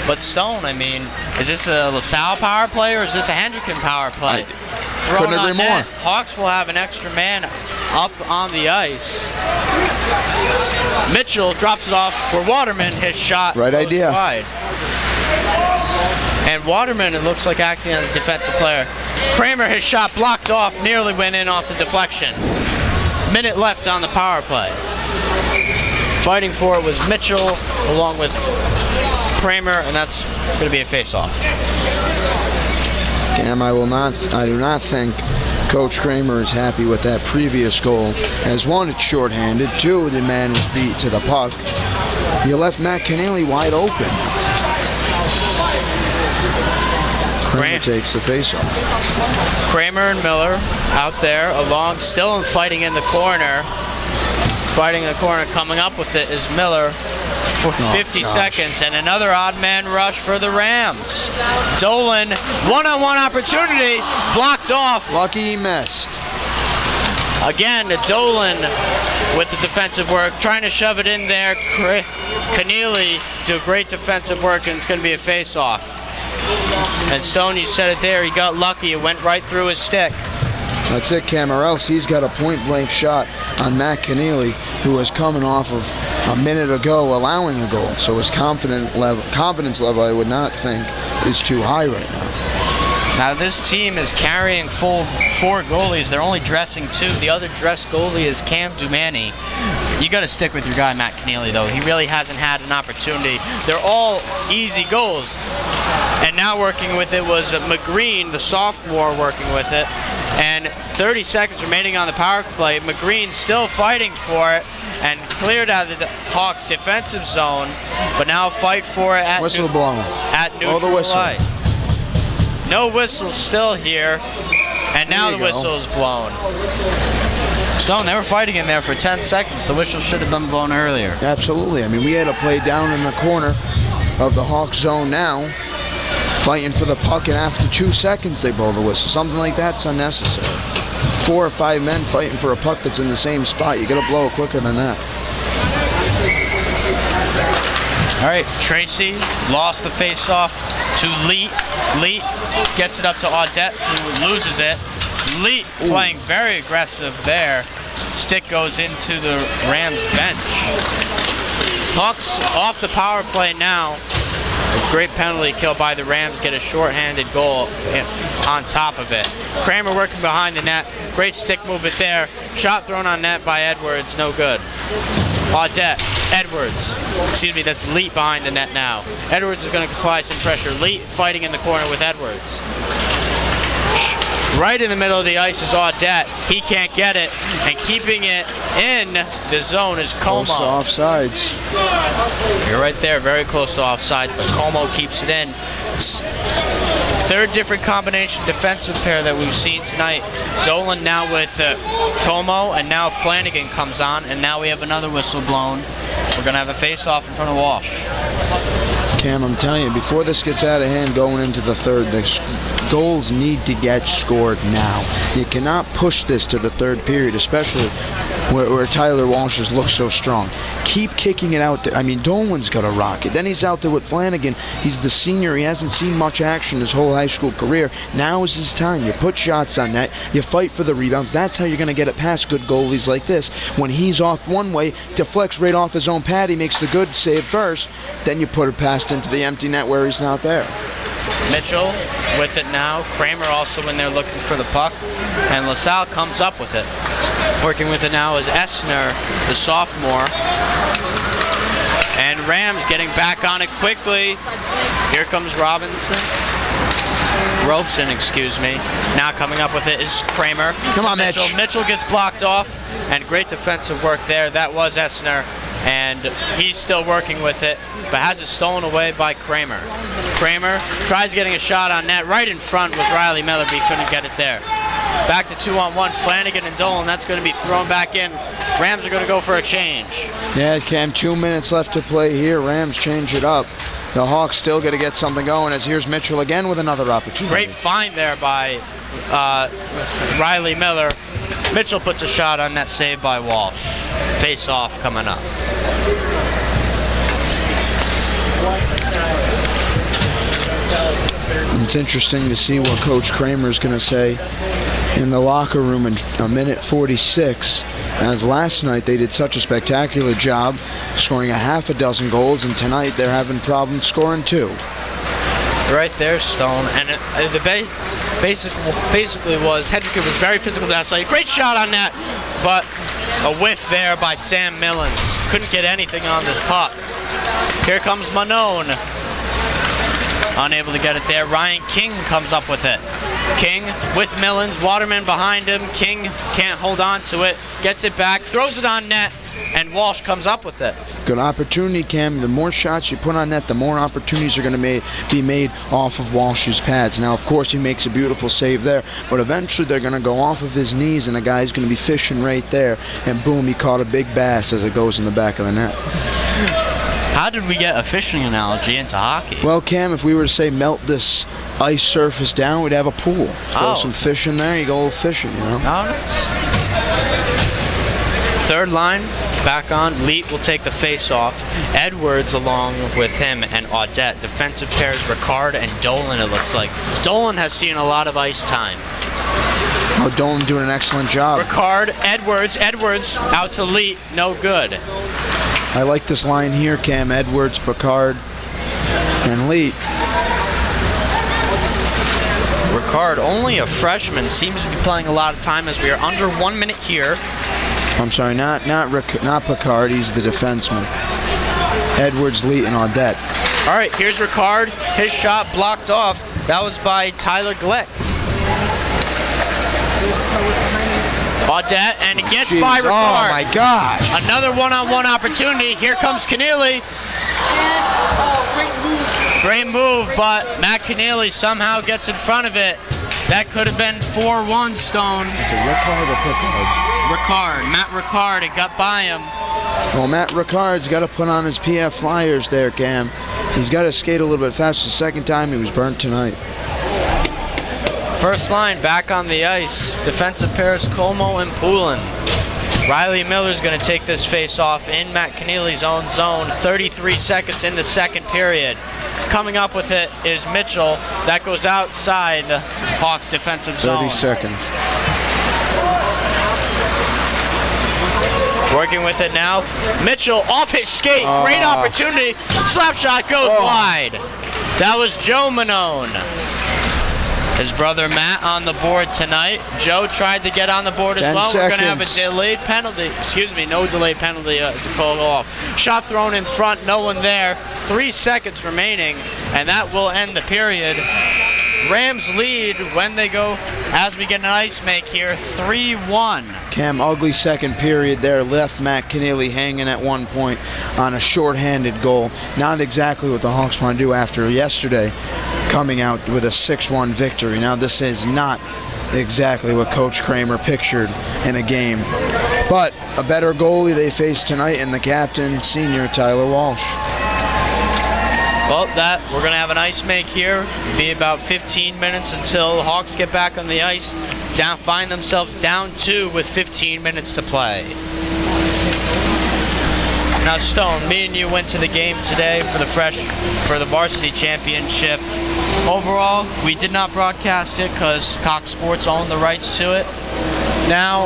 But Stone, I mean, is this a LaSalle power play or is this a Hendricken power play? thrown Couldn't agree on more. net. Hawks will have an extra man up on the ice. Mitchell drops it off for Waterman. His shot Right goes idea. wide. And Waterman, it looks like, acting as defensive player. Kramer, his shot blocked off, nearly went in off the deflection. Minute left on the power play. Fighting for it was Mitchell along with Kramer, and that's going to be a face-off. Cam, I do not think Coach Kramer is happy with that previous goal. As one, it's shorthanded. Two, the man was beat to the puck. You left Matt Keneally wide open. Kramer takes the face-off. Kramer and Miller out there, along, still fighting in the corner. Fighting in the corner, coming up with it is Miller for 50 seconds, and another odd man rush for the Rams. Dolan, one-on-one opportunity, blocked off. Lucky he missed. Again, Dolan with the defensive work, trying to shove it in there. Keneally do great defensive work, and it's going to be a face-off. And Stone, you said it there, he got lucky. It went right through his stick. That's it, Cam, or else he's got a point-blank shot on Matt Keneally, who was coming off of a minute ago allowing a goal. So his confidence level, I would not think, is too high right now. Now this team is carrying full 4 goalies. They're only dressing 2. The other dressed goalie is Cam Dumani. You got to stick with your guy, Matt Keneally, though. He really hasn't had an opportunity. They're all easy goals. And now working with it was McGreen, the sophomore, working with it. And 30 seconds remaining on the power play. McGreen still fighting for it and cleared out of the Hawks' defensive zone. But now fight for it at Whistle blown. neutral the whistle. light. No whistle still here. And now the whistle is blown. Stone, they were fighting in there for 10 seconds. The whistle should have been blown earlier. Absolutely. I mean, we had a play down in the corner of the Hawks zone now, fighting for the puck, and after 2 seconds they blow the whistle. Something like that's unnecessary. 4 or 5 men fighting for a puck that's in the same spot. You got to blow it quicker than that. All right, Tracy lost the face-off to Leet. Leet gets it up to Audette, who loses it. Leet playing very aggressive there. Stick goes into the Rams bench. Hawks off the power play now. A great penalty kill by the Rams, get a shorthanded goal on top of it. Kramer working behind the net. Great stick movement there. Shot thrown on net by Edwards, no good. Audette, Edwards. Excuse me, that's Leet behind the net now. Edwards is going to apply some pressure. Leet fighting in the corner with Edwards. Right in the middle of the ice is Audette. He can't get it, and keeping it in the zone is Como. Close to offsides. You're right there, very close to offsides, but Como keeps it in. Third different combination defensive pair that we've seen tonight. Dolan now with Como, and now Flanagan comes on, and now we have another whistle blown. We're going to have a face-off in front of Walsh. Cam, I'm telling you, before this gets out of hand going into the third, the goals need to get scored now. You cannot push this to the third period, especially where Tyler Walsh has looked so strong. Keep kicking it out there. I mean, Dolan's got a rocket. Then he's out there with Flanagan. He's the senior. He hasn't seen much action his whole high school career. Now is his time. You put shots on net. You fight for the rebounds. That's how you're going to get it past good goalies like this. When he's off one way, deflects right off his own pad. He makes the good save first. Then you put it past into the empty net where he's not there. Mitchell with it now. Kramer also in there looking for the puck. And LaSalle comes up with it. Working with it now is Essner, the sophomore. And Rams getting back on it quickly. Here comes Robeson, excuse me. Now coming up with it is Kramer. Come on, Mitchell. Mitch. Mitchell gets blocked off, and great defensive work there. That was Essner, and he's still working with it, but has it stolen away by Kramer. Kramer tries getting a shot on net. Right in front was Riley Miller, but he couldn't get it there. Back to 2-on-1, Flanagan and Dolan. That's going to be thrown back in. Rams are going to go for a change. Yeah, Cam, 2 minutes left to play here. Rams change it up. The Hawks still got to get something going as here's Mitchell again with another opportunity. Great find there by Riley Miller. Mitchell puts a shot on that save by Walsh. Face off coming up. It's interesting to see what Coach Kramer is going to say in the locker room in a minute 46. As last night they did such a spectacular job scoring a half a dozen goals, and tonight they're having problems scoring 2. Right there, Stone. And the basically was Hendrick was very physical down outside. Great shot on that, but a whiff there by Sam Millens. Couldn't get anything on the puck. Here comes Manone. Unable to get it there. Ryan King comes up with it. King with Millens. Waterman behind him. King can't hold on to it. Gets it back. Throws it on net. And Walsh comes up with it. Good opportunity, Cam. The more shots you put on net, the more opportunities are going to be made off of Walsh's pads. Now, of course, he makes a beautiful save there, but eventually they're going to go off of his knees, and the guy's going to be fishing right there. And boom, he caught a big bass as it goes in the back of the net. How did we get a fishing analogy into hockey? Well, Cam, if we were to say melt this ice surface down, we'd have a pool. Throw some fish in there, you go a little fishing, you know? Oh, nice. Third line, back on. Leet will take the face-off. Edwards along with him and Audette. Defensive pairs Ricard and Dolan, it looks like. Dolan has seen a lot of ice time. Oh, Dolan doing an excellent job. Ricard, Edwards out to Leet, no good. I like this line here, Cam. Edwards, Picard, and Leet. Ricard, only a freshman, seems to be playing a lot of time as we are under 1 minute here. I'm sorry, not Picard. He's the defenseman. Edwards, Leet, and Audette. All right, here's Ricard. His shot blocked off. That was by Tyler Glick. Audette, and it gets by Ricard. Oh my gosh! Another one-on-one opportunity. Here comes Keneally. Great move, but Matt Keneally somehow gets in front of it. That could have been 4-1, Stone. Is it Ricard or Picard? Ricard, Matt Ricard, it got by him. Well, Matt Ricard's got to put on his PF Flyers there, Cam. He's got to skate a little bit faster. The second time he was burnt tonight. First line back on the ice. Defensive pairs Como and Poulin. Riley Miller's going to take this face off in Matt Keneally's own zone. 33 seconds in the second period. Coming up with it is Mitchell. That goes outside the Hawks defensive zone. 30 seconds. Working with it now. Mitchell off his skate. Great opportunity. Slap shot goes wide. That was Joe Manone. His brother Matt on the board tonight. Joe tried to get on the board as well. We're going to have a delayed penalty. Excuse me, no delayed penalty as a call off. Shot thrown in front, no one there. 3 seconds remaining, and that will end the period. Rams lead when they go, as we get an ice make here, 3-1. Cam, ugly second period there. Left Matt Keneally hanging at one point on a shorthanded goal. Not exactly what the Hawks want to do after yesterday, coming out with a 6-1 victory. Now, this is not exactly what Coach Kramer pictured in a game. But a better goalie they face tonight in the captain, senior Tyler Walsh. Well, we're going to have an ice make here. Be about 15 minutes until the Hawks get back on the ice. Find themselves down 2 with 15 minutes to play. Now, Stone, me and you went to the game today for the varsity championship. Overall, we did not broadcast it because Cox Sports owned the rights to it. Now,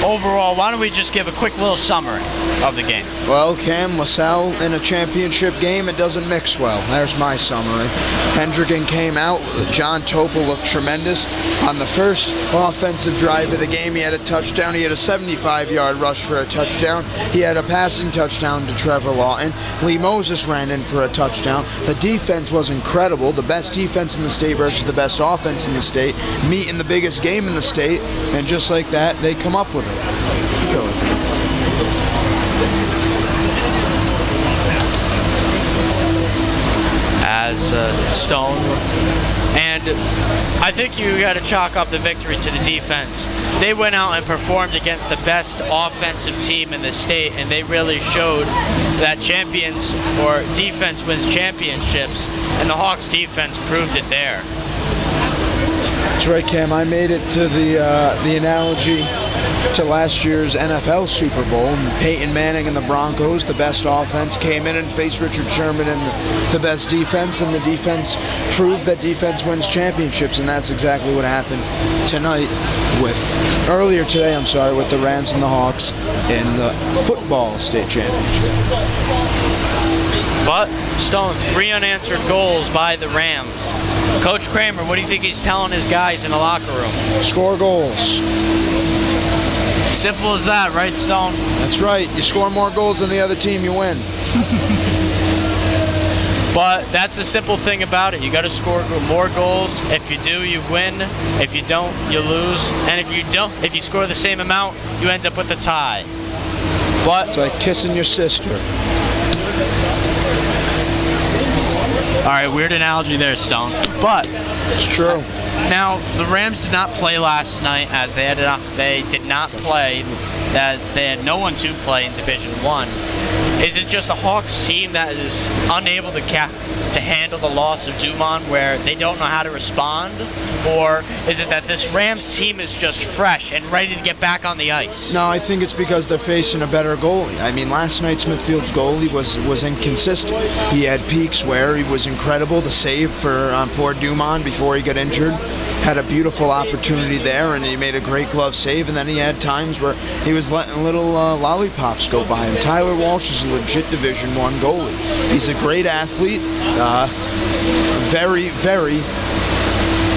overall, why don't we just give a quick little summary of the game? Well, Cam, LaSalle in a championship game, it doesn't mix well. There's my summary. Hendricken came out. John Topel looked tremendous. On the first offensive drive of the game, he had a touchdown. He had a 75-yard rush for a touchdown. He had a passing touchdown to Trevor Lawton. Lee Moses ran in for a touchdown. The defense was incredible. The best defense in the state versus the best offense in the state. Meet in the biggest game in the state. And just like that, they come up with it. As Stone, and I think you got to chalk up the victory to the defense. They went out and performed against the best offensive team in the state, and they really showed that champions or defense wins championships, and the Hawks defense proved it there. That's right, Cam. I made it to the analogy to last year's NFL Super Bowl. And Peyton Manning and the Broncos, the best offense, came in and faced Richard Sherman and the best defense, and the defense proved that defense wins championships, and that's exactly what happened earlier today, with the Rams and the Hawks in the football state championship. But, Stone, 3 unanswered goals by the Rams. Coach Kramer, what do you think he's telling his guys in the locker room? Score goals. Simple as that, right, Stone? That's right. You score more goals than the other team, you win. But that's the simple thing about it. You got to score more goals. If you do, you win. If you don't, you lose. And if you score the same amount, you end up with a tie. But it's like kissing your sister. All right, weird analogy there, Stone. But it's true. Now, the Rams did not play last night, as they did not play, as they had no one to play in Division I. Is it just a Hawks team that is unable to handle the loss of Dumont, where they don't know how to respond? Or is it that this Rams team is just fresh and ready to get back on the ice? No, I think it's because they're facing a better goalie. I mean, last night Smithfield's goalie was inconsistent. He had peaks where he was incredible. The save for poor Dumont before he got injured. Had a beautiful opportunity there, and he made a great glove save, and then he had times where he was letting little lollipops go by him. Tyler Walsh is a legit Division I goalie. He's a great athlete, very, very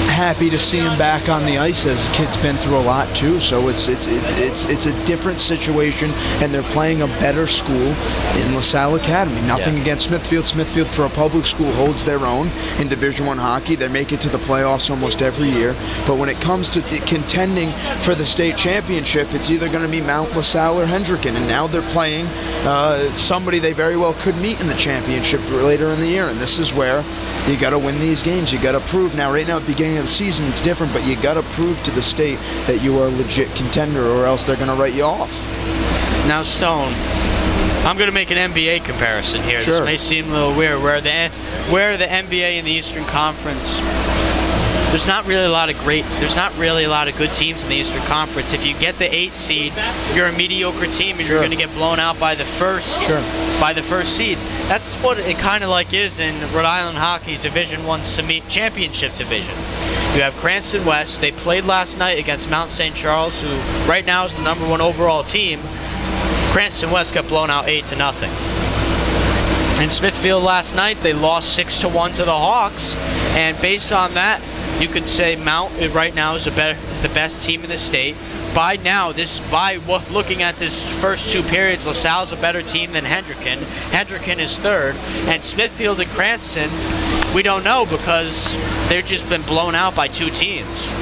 happy to see him back on the ice, as the kid's been through a lot too. So it's a different situation, and they're playing a better school in LaSalle Academy. Nothing against Smithfield. Smithfield, for a public school, holds their own in Division I hockey. They make it to the playoffs almost every year. But when it comes to contending for the state championship, it's either going to be Mount, LaSalle, or Hendricken. And now they're playing somebody they very well could meet in the championship later in the year. And this is where you got to win these games. You got to prove. Now, right now at the beginning of the season, it's different, but you got to prove to the state that you are a legit contender, or else they're going to write you off. Now, Stone, I'm going to make an NBA comparison here. Sure. This may seem a little weird. Where the NBA in the Eastern Conference, there's not really a lot of good teams in the Eastern Conference. If you get the 8 seed, you're a mediocre team, and you're going to get blown out by the first seed. That's what it kind of like is in Rhode Island hockey Division I Championship Division. You have Cranston West. They played last night against Mount St. Charles, who right now is the #1 overall team. Cranston West got blown out 8-0. In Smithfield last night, they lost 6-1 to the Hawks, and based on that, you could say Mount right now is the best team in the state. By now, looking at this first 2 periods, LaSalle's a better team than Hendricken. Hendricken is third, and Smithfield and Cranston, we don't know, because they've just been blown out by 2 teams.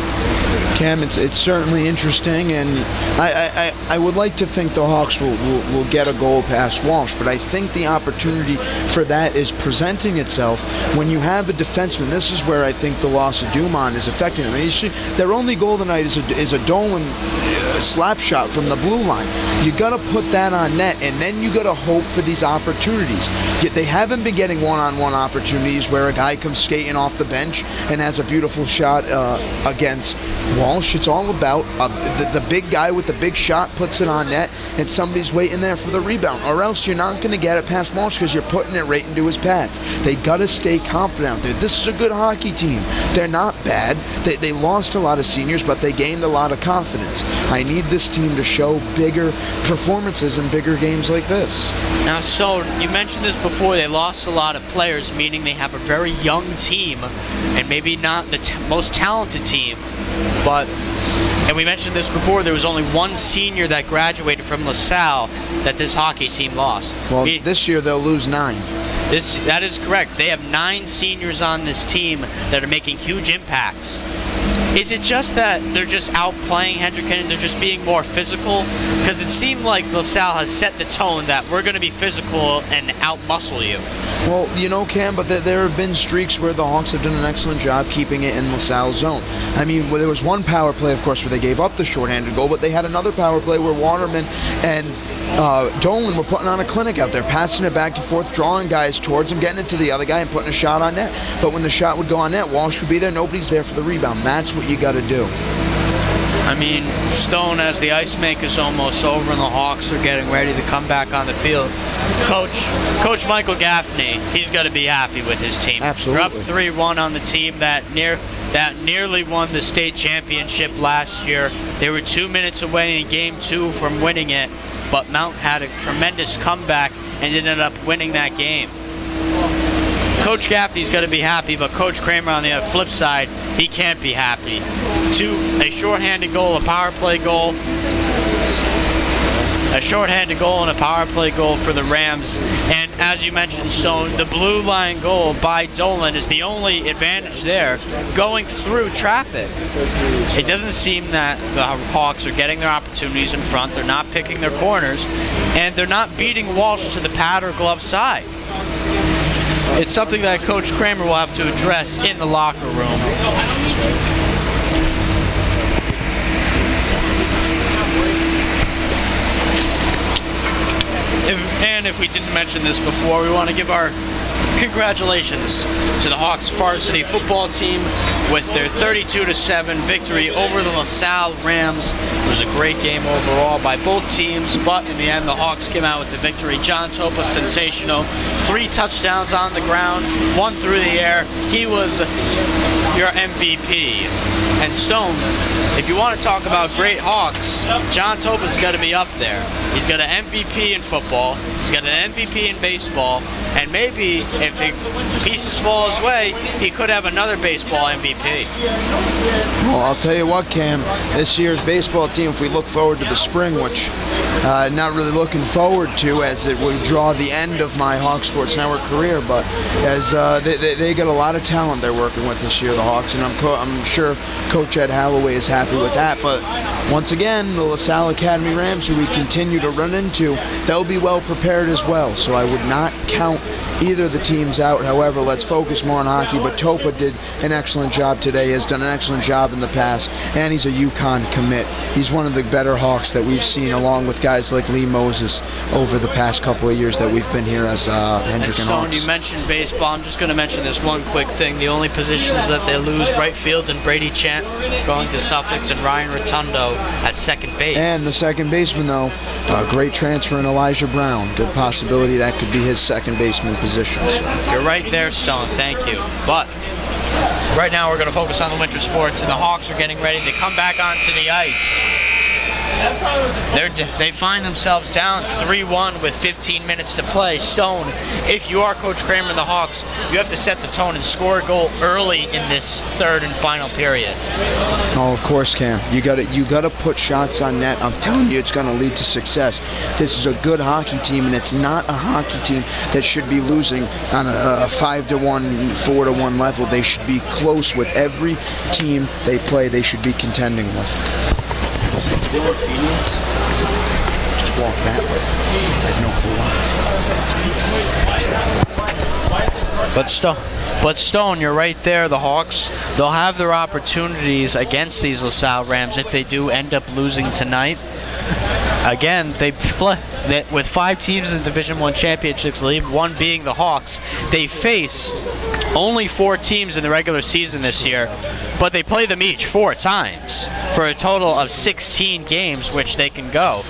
Cam, it's certainly interesting, and I would like to think the Hawks will get a goal past Walsh, but I think the opportunity for that is presenting itself when you have a defenseman. This is where I think the loss of Dumont is affecting them. I mean, you see, their only goal tonight is a Dolan slap shot from the blue line. You got to put that on net, and then you got to hope for these opportunities. Yet they haven't been getting one-on-one opportunities where a guy comes skating off the bench and has a beautiful shot against Walsh. It's all about the big guy with the big shot puts it on net, and somebody's waiting there for the rebound, or else you're not going to get it past Walsh because you're putting it right into his pads. They got to stay confident out there. This is a good hockey team. They're not bad. They lost a lot of seniors, but they gained a lot of confidence. I need this team to show bigger performances in bigger games like this. Now, Stone, you mentioned this before. They lost a lot of players, meaning they have a very young team, and maybe not the most talented team. But, and we mentioned this before, there was only 1 senior that graduated from LaSalle that this hockey team lost. Well, this year they'll lose 9. That is correct. They have 9 seniors on this team that are making huge impacts. Is it just that they're just outplaying Hendricken and they're just being more physical? Because it seemed like LaSalle has set the tone that we're going to be physical and out-muscle you. Well, you know, Cam, but there have been streaks where the Hawks have done an excellent job keeping it in LaSalle's zone. I mean, there was one power play, of course, where they gave up the shorthanded goal, but they had another power play where Waterman and Dolan were putting on a clinic out there, passing it back and forth, drawing guys towards him, getting it to the other guy and putting a shot on net. But when the shot would go on net, Walsh would be there. Nobody's there for the rebound. That's what you got to do. I mean, Stone, as the ice maker's almost over and the Hawks are getting ready to come back on the field, Coach Michael Gaffney, he's got to be happy with his team. Absolutely. They're up 3-1 on the team that nearly won the state championship last year. They were 2 minutes away in Game 2 from winning it, but Mount had a tremendous comeback and ended up winning that game. Coach Gaffney's got to be happy, but Coach Kramer on the flip side, he can't be happy. A shorthanded goal, a power play goal. A shorthanded goal and a power play goal for the Rams. And as you mentioned, Stone, the blue line goal by Dolan is the only advantage there, going through traffic. It doesn't seem that the Hawks are getting their opportunities in front. They're not picking their corners, and they're not beating Walsh to the pad or glove side. It's something that Coach Kramer will have to address in the locker room. If we didn't mention this before, we want to give our congratulations to the Hawks varsity football team with their 32-7 victory over the LaSalle Rams. It was a great game overall by both teams, but in the end, the Hawks came out with the victory. John Topa, sensational. 3 touchdowns on the ground, 1 through the air. He was your MVP. And Stone, if you want to talk about great Hawks, John Topa's got to be up there. He's got an MVP in football, he's got an MVP in baseball, and maybe if pieces fall his way, he could have another baseball MVP. Well, I'll tell you what, Cam, this year's baseball team, if we look forward to the spring, which not really looking forward to, as it would draw the end of my Hawks Sports Network career, but as they got a lot of talent they're working with this year, the Hawks, and I'm sure Coach Ed Halloway is happy with that. But once again, the LaSalle Academy Rams, who we continue to run into, they'll be well prepared as well, so I would not count either of the teams out. However, let's focus more on hockey. But Topa did an excellent job today, has done an excellent job in the past, and he's a UConn commit. He's one of the better Hawks that we've seen, along with guys like Lee Moses over the past couple of years that we've been here as Hendrick and Stone, Hawks. you mentioned baseball. I'm just going to mention this one quick thing. The only positions that they lose, right field and Brady Chant going to Suffolk, and Ryan Rotundo at second base. And the second baseman, though, great transfer in Elijah Brown. Good possibility that could be his second baseman position. So. You're right there, Stone. Thank you. But right now we're going to focus on the winter sports, and the Hawks are getting ready to come back onto the ice. They find themselves down 3-1 with 15 minutes to play. Stone, if you are Coach Kramer and the Hawks, you have to set the tone and score a goal early in this third and final period. Oh, of course, Cam. You got to put shots on net. I'm telling you, it's going to lead to success. This is a good hockey team, and it's not a hockey team that should be losing on a 5-1, 4-1 level. They should be close with every team they play. They should be contending with. Just walk that way. I have no clue. But Stone, you're right there. The Hawks, they'll have their opportunities against these LaSalle Rams if they do end up losing tonight. Again, with 5 teams in Division I Championships League, one being the Hawks, they face only 4 teams in the regular season this year, but they play them each 4 times for a total of 16 games which they can go.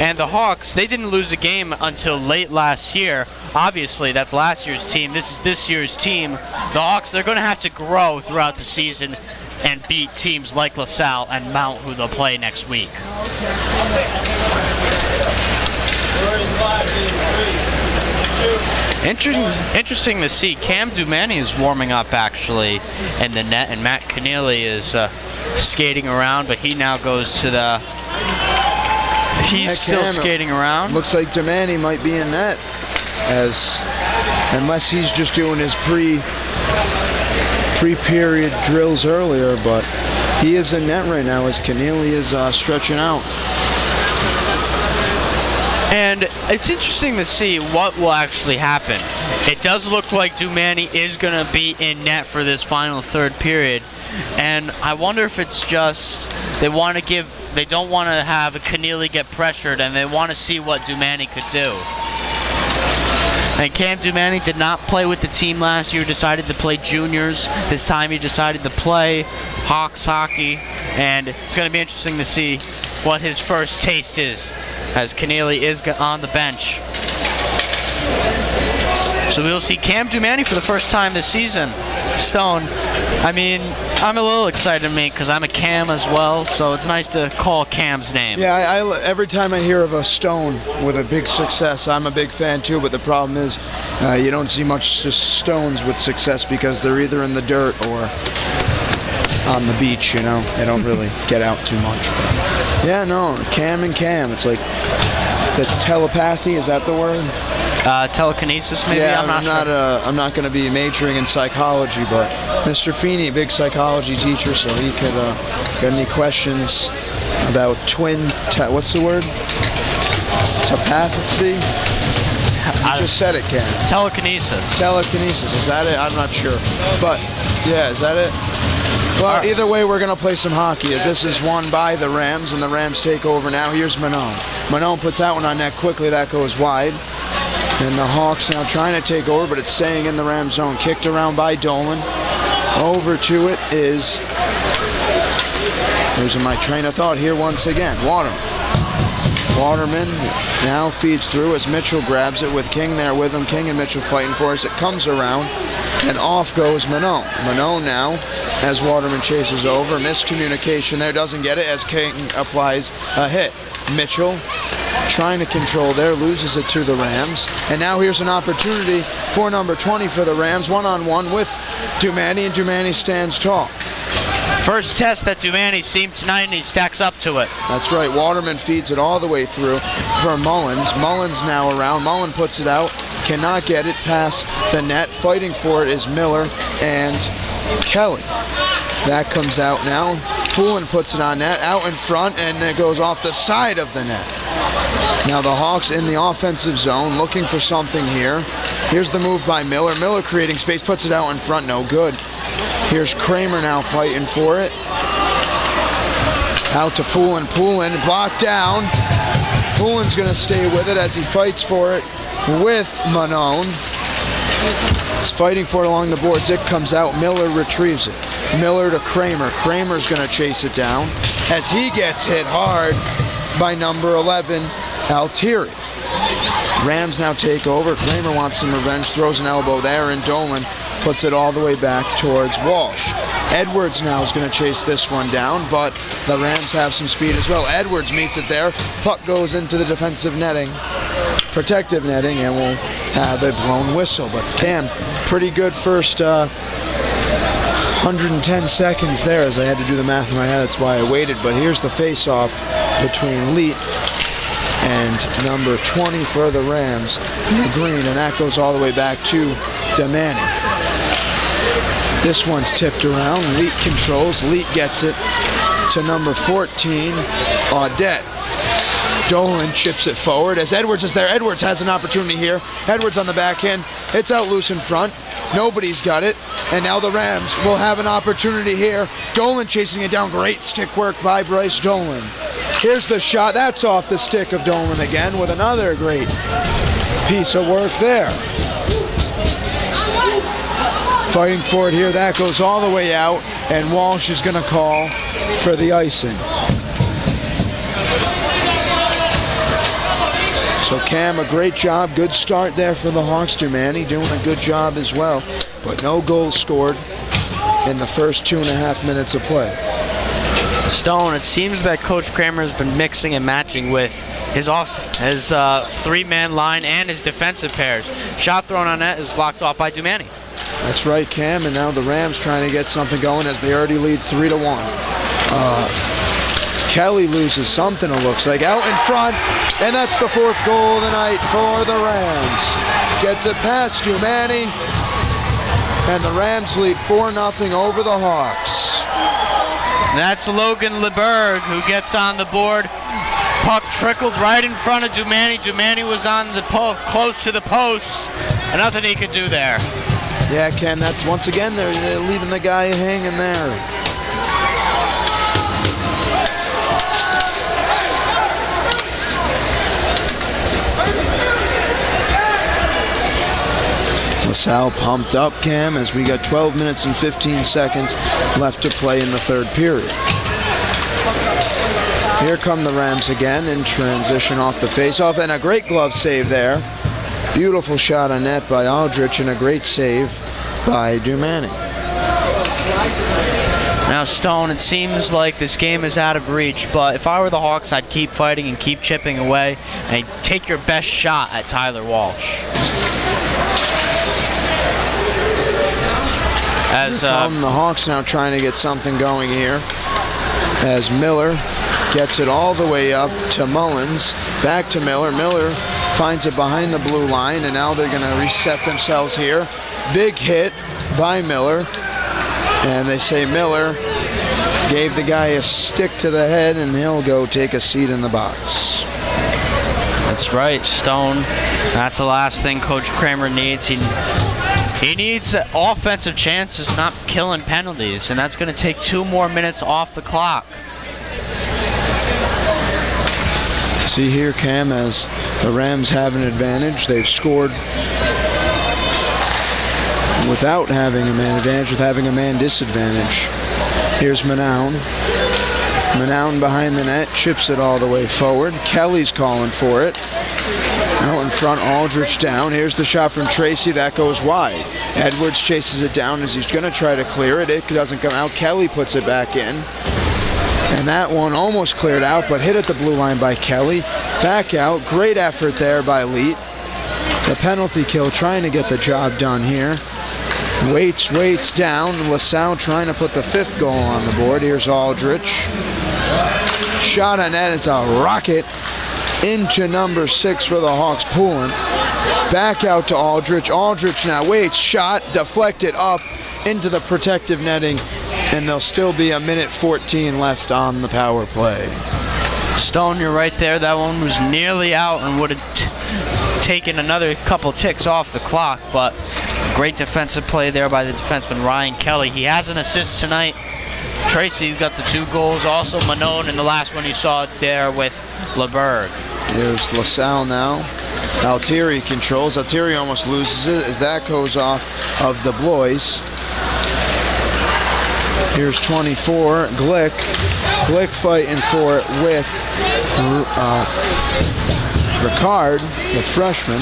And the Hawks, they didn't lose a game until late last year. Obviously, that's last year's team. This is this year's team. The Hawks, they're going to have to grow throughout the season and beat teams like LaSalle and Mount, who they'll play next week. Interesting to see. Cam Dumani is warming up actually in the net, and Matt Keneally is skating around, but he now goes to the... He's still skating around. Looks like Dumani might be in net, unless he's just doing his pre-period drills earlier, but he is in net right now as Keneally is stretching out. And it's interesting to see what will actually happen. It does look like Dumani is going to be in net for this final third period. And I wonder if it's just they don't want to have Keneally get pressured, and they want to see what Dumani could do. And Cam Dumani did not play with the team last year, decided to play juniors. This time he decided to play Hawks hockey, and it's going to be interesting to see what his first taste is as Keneally is on the bench. So we'll see Cam Dumani for the first time this season. Stone, I mean, I'm a little excited to meet because I'm a Cam as well, so it's nice to call Cam's name. Yeah, every time I hear of a Stone with a big success, I'm a big fan too, but the problem is you don't see much Stones with success because they're either in the dirt or on the beach, you know. They don't really get out too much. But yeah, no, Cam and Cam. It's like the telepathy, is that the word? Telekinesis, maybe? Yeah, I'm not going to be majoring in psychology, but Mr. Feeney, big psychology teacher, so he could get any questions about what's the word? Telepathy? You just said it, Ken. Telekinesis. Telekinesis, is that it? I'm not sure. But, yeah, is that it? Well, either way, we're going to play some hockey, as this is won by the Rams, and the Rams take over now. Here's Manon. Manon puts that one on net quickly. That goes wide. And the Hawks now trying to take over, but it's staying in the Ram zone. Kicked around by Dolan. Over to it is, losing my train of thought here once again, Waterman. Waterman now feeds through as Mitchell grabs it with King there with him. King and Mitchell fighting for us. It comes around, and off goes Manon. Manon now, as Waterman chases over. Miscommunication there, doesn't get it as King applies a hit. Mitchell trying to control there, loses it to the Rams. And now here's an opportunity for number 20 for the Rams, one-on-one with Dumani, and Dumani stands tall. First test that Dumani's seen tonight, and he stacks up to it. That's right. Waterman feeds it all the way through for Mullins. Mullins now around. Mullen puts it out. Cannot get it past the net. Fighting for it is Miller and Kelly. That comes out now. Poulin puts it on net. Out in front, and it goes off the side of the net. Now the Hawks in the offensive zone looking for something here. Here's the move by Miller. Miller creating space. Puts it out in front. No good. Here's Kramer now fighting for it. Out to Poulin. Poulin blocked down. Poulin's going to stay with it as he fights for it with Manon. He's fighting for it along the boards. It comes out. Miller retrieves it. Miller to Kramer. Kramer's going to chase it down as he gets hit hard by number 11, Altieri. Rams now take over. Kramer wants some revenge. Throws an elbow there, and Dolan puts it all the way back towards Walsh. Edwards now is going to chase this one down, but the Rams have some speed as well. Edwards meets it there. Puck goes into the defensive netting, protective netting, and we'll have a blown whistle. But Cam, pretty good first 110 seconds there, as I had to do the math in my head. That's why I waited. But here's the face-off between Leet and number 20 for the Rams, Green, and that goes all the way back to Dumani. This one's tipped around. Leet controls. Leet gets it to number 14, Audette. Dolan chips it forward as Edwards is there. Edwards has an opportunity here. Edwards on the backhand. It's out loose in front. Nobody's got it. And now the Rams will have an opportunity here. Dolan chasing it down. Great stick work by Bryce Dolan. Here's the shot. That's off the stick of Dolan again with another great piece of work there. Fighting for it here. That goes all the way out, and Walsh is going to call for the icing. So Cam, a great job. Good start there for the Hawks. Dumani doing a good job as well, but no goals scored in the first 2.5 minutes of play. Stone, it seems that Coach Kramer has been mixing and matching with his three-man line and his defensive pairs. Shot thrown on net is blocked off by Dumani. That's right, Cam, and now the Rams trying to get something going as they already lead 3-1. Kelly loses something, it looks like, out in front, and that's the 4th goal of the night for the Rams. Gets it past Dumani, and the Rams lead 4-0 over the Hawks. That's Logan LeBerg who gets on the board. Puck trickled right in front of Dumani. Dumani was on the close to the post, and nothing he could do there. Yeah, Ken, that's once again, they're leaving the guy hanging there. LaSalle pumped up, Cam, as we got 12 minutes and 15 seconds left to play in the third period. Here come the Rams again in transition off the faceoff, and a great glove save there. Beautiful shot on net by Aldrich and a great save by Dumani. Now, Stone, it seems like this game is out of reach, but if I were the Hawks, I'd keep fighting and keep chipping away and take your best shot at Tyler Walsh. As the Hawks now trying to get something going here, as Miller gets it all the way up to Mullins, back to Miller. Miller finds it behind the blue line, and now they're going to reset themselves here. Big hit by Miller, and they say Miller gave the guy a stick to the head, and he'll go take a seat in the box. That's right, Stone. That's the last thing Coach Kramer needs. He needs offensive chances, not killing penalties, and that's going to take 2 more minutes off the clock. See here, Cam, as the Rams have an advantage. They've scored without having a man advantage, with having a man disadvantage. Here's Manown. Manown behind the net, chips it all the way forward. Kelly's calling for it. Out in front, Aldrich down. Here's the shot from Tracy. That goes wide. Edwards chases it down as he's going to try to clear it. It doesn't come out. Kelly puts it back in. And that one almost cleared out, but hit at the blue line by Kelly. Back out. Great effort there by Leet. The penalty kill, trying to get the job done here. Waits down. LaSalle trying to put the 5th goal on the board. Here's Aldrich. Shot on net. It's a rocket into number 6 for the Hawks. Poulin. Back out to Aldrich. Aldrich now waits. Shot deflected up into the protective netting, and there'll still be 1:14 left on the power play. Stone, you're right there. That one was nearly out and would have taken another couple ticks off the clock, but great defensive play there by the defenseman Ryan Kelly. He has an assist tonight. Tracy's got the 2 goals. Also Manone in the last one you saw there with LeBerg. Here's LaSalle now. Altieri controls. Altieri almost loses it as that goes off of the Blois. Here's 24, Glick. Glick fighting for it with Ricard, the freshman.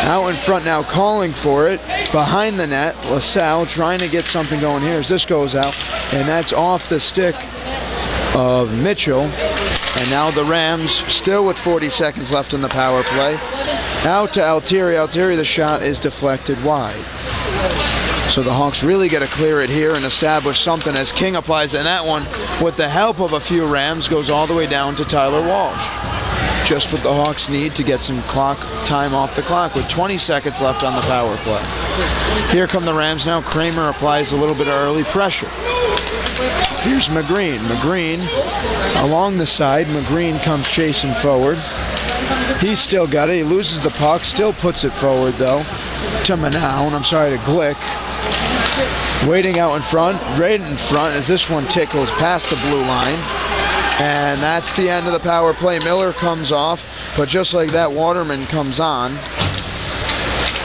Out in front now, calling for it. Behind the net, LaSalle trying to get something going here as this goes out. And that's off the stick of Mitchell. And now the Rams, still with 40 seconds left in the power play. Out to Altieri. Altieri, the shot is deflected wide. So the Hawks really got to clear it here and establish something as King applies. And that one, with the help of a few Rams, goes all the way down to Tyler Walsh. Just what the Hawks need to get some clock time off the clock with 20 seconds left on the power play. Here come the Rams now. Kramer applies a little bit of early pressure. Here's McGreen. McGreen along the side. McGreen comes chasing forward. He's still got it. He loses the puck. Still puts it forward, though, to Manown. I'm sorry, to Glick. Waiting out in front. Right in front as this one tickles past the blue line. And that's the end of the power play. Miller comes off, but just like that, Waterman comes on.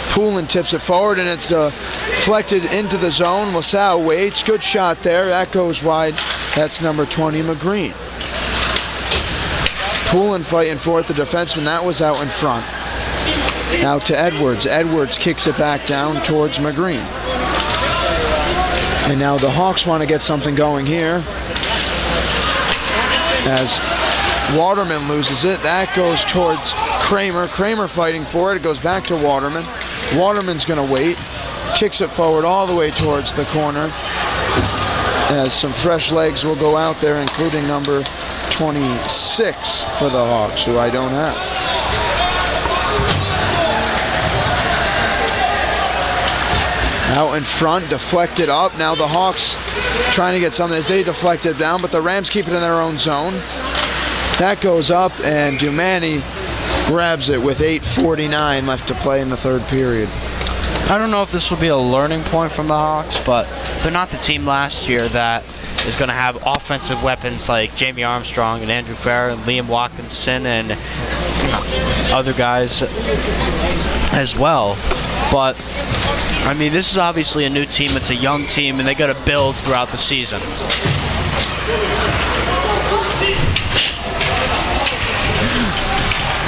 Poulin tips it forward, and it's deflected into the zone. LaSalle waits. Good shot there. That goes wide. That's number 20, McGreen. Poulin fighting for it, the defenseman. That was out in front. Now to Edwards. Edwards kicks it back down towards McGreen. And now the Hawks want to get something going here, as Waterman loses it. That goes towards Kramer. Kramer fighting for it. It goes back to Waterman. Waterman's going to wait. Kicks it forward all the way towards the corner, as some fresh legs will go out there, including number 26 for the Hawks, who I don't have. Out in front, deflected up. Now the Hawks trying to get something as they deflect it down, but the Rams keep it in their own zone. That goes up, and Dumani grabs it with 8:49 left to play in the third period. I don't know if this will be a learning point from the Hawks, but they're not the team last year that is going to have offensive weapons like Jamie Armstrong and Andrew Farrer and Liam Watkinson and other guys as well. But I mean, this is obviously a new team. It's a young team, and they got to build throughout the season.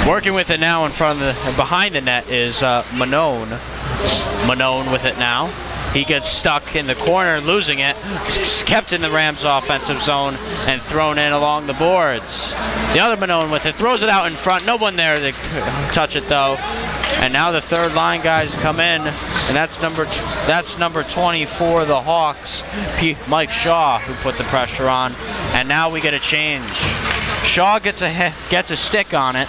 Working with it now in front of behind the net is Manone. Manone with it now. He gets stuck in the corner, losing it. Kept in the Rams' offensive zone and thrown in along the boards. The other Manone with it, throws it out in front. No one there to touch it though. And now the third line guys come in, and that's number 20 for the Hawks, Mike Shaw, who put the pressure on. And now we get a change. Shaw gets a stick on it.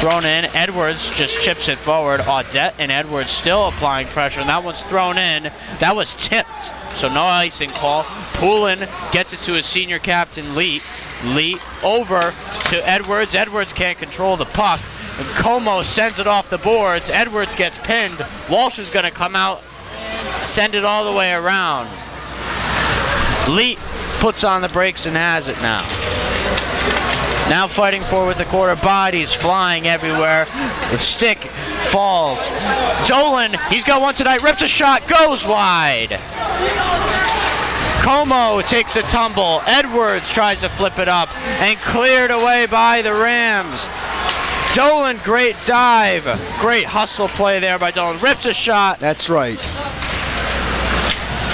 Thrown in. Edwards just chips it forward. Audette and Edwards still applying pressure, and that one's thrown in. That was tipped, so no icing call. Poulin gets it to his senior captain, Leet. Leet over to Edwards. Edwards can't control the puck, and Como sends it off the boards. Edwards gets pinned. Walsh is going to come out, send it all the way around. Leet puts on the brakes and has it now. Now fighting forward the quarter, bodies flying everywhere. The stick falls. Dolan, he's got one tonight, rips a shot, goes wide. Como takes a tumble. Edwards tries to flip it up and cleared away by the Rams. Dolan, great dive. Great hustle play there by Dolan. Rips a shot. That's right.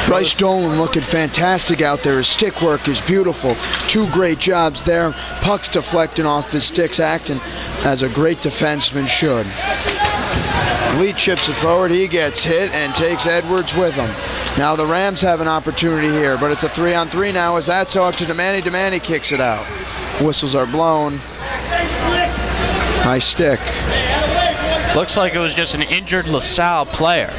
Bryce Dolan looking fantastic out there. His stick work is beautiful. 2 great jobs there. Puck's deflecting off his sticks, acting as a great defenseman should. Lee chips it forward. He gets hit and takes Edwards with him. Now the Rams have an opportunity here, but it's a 3-on-3 now as that's off to Demani. Demani kicks it out. Whistles are blown. Nice stick. Looks like it was just an injured LaSalle player.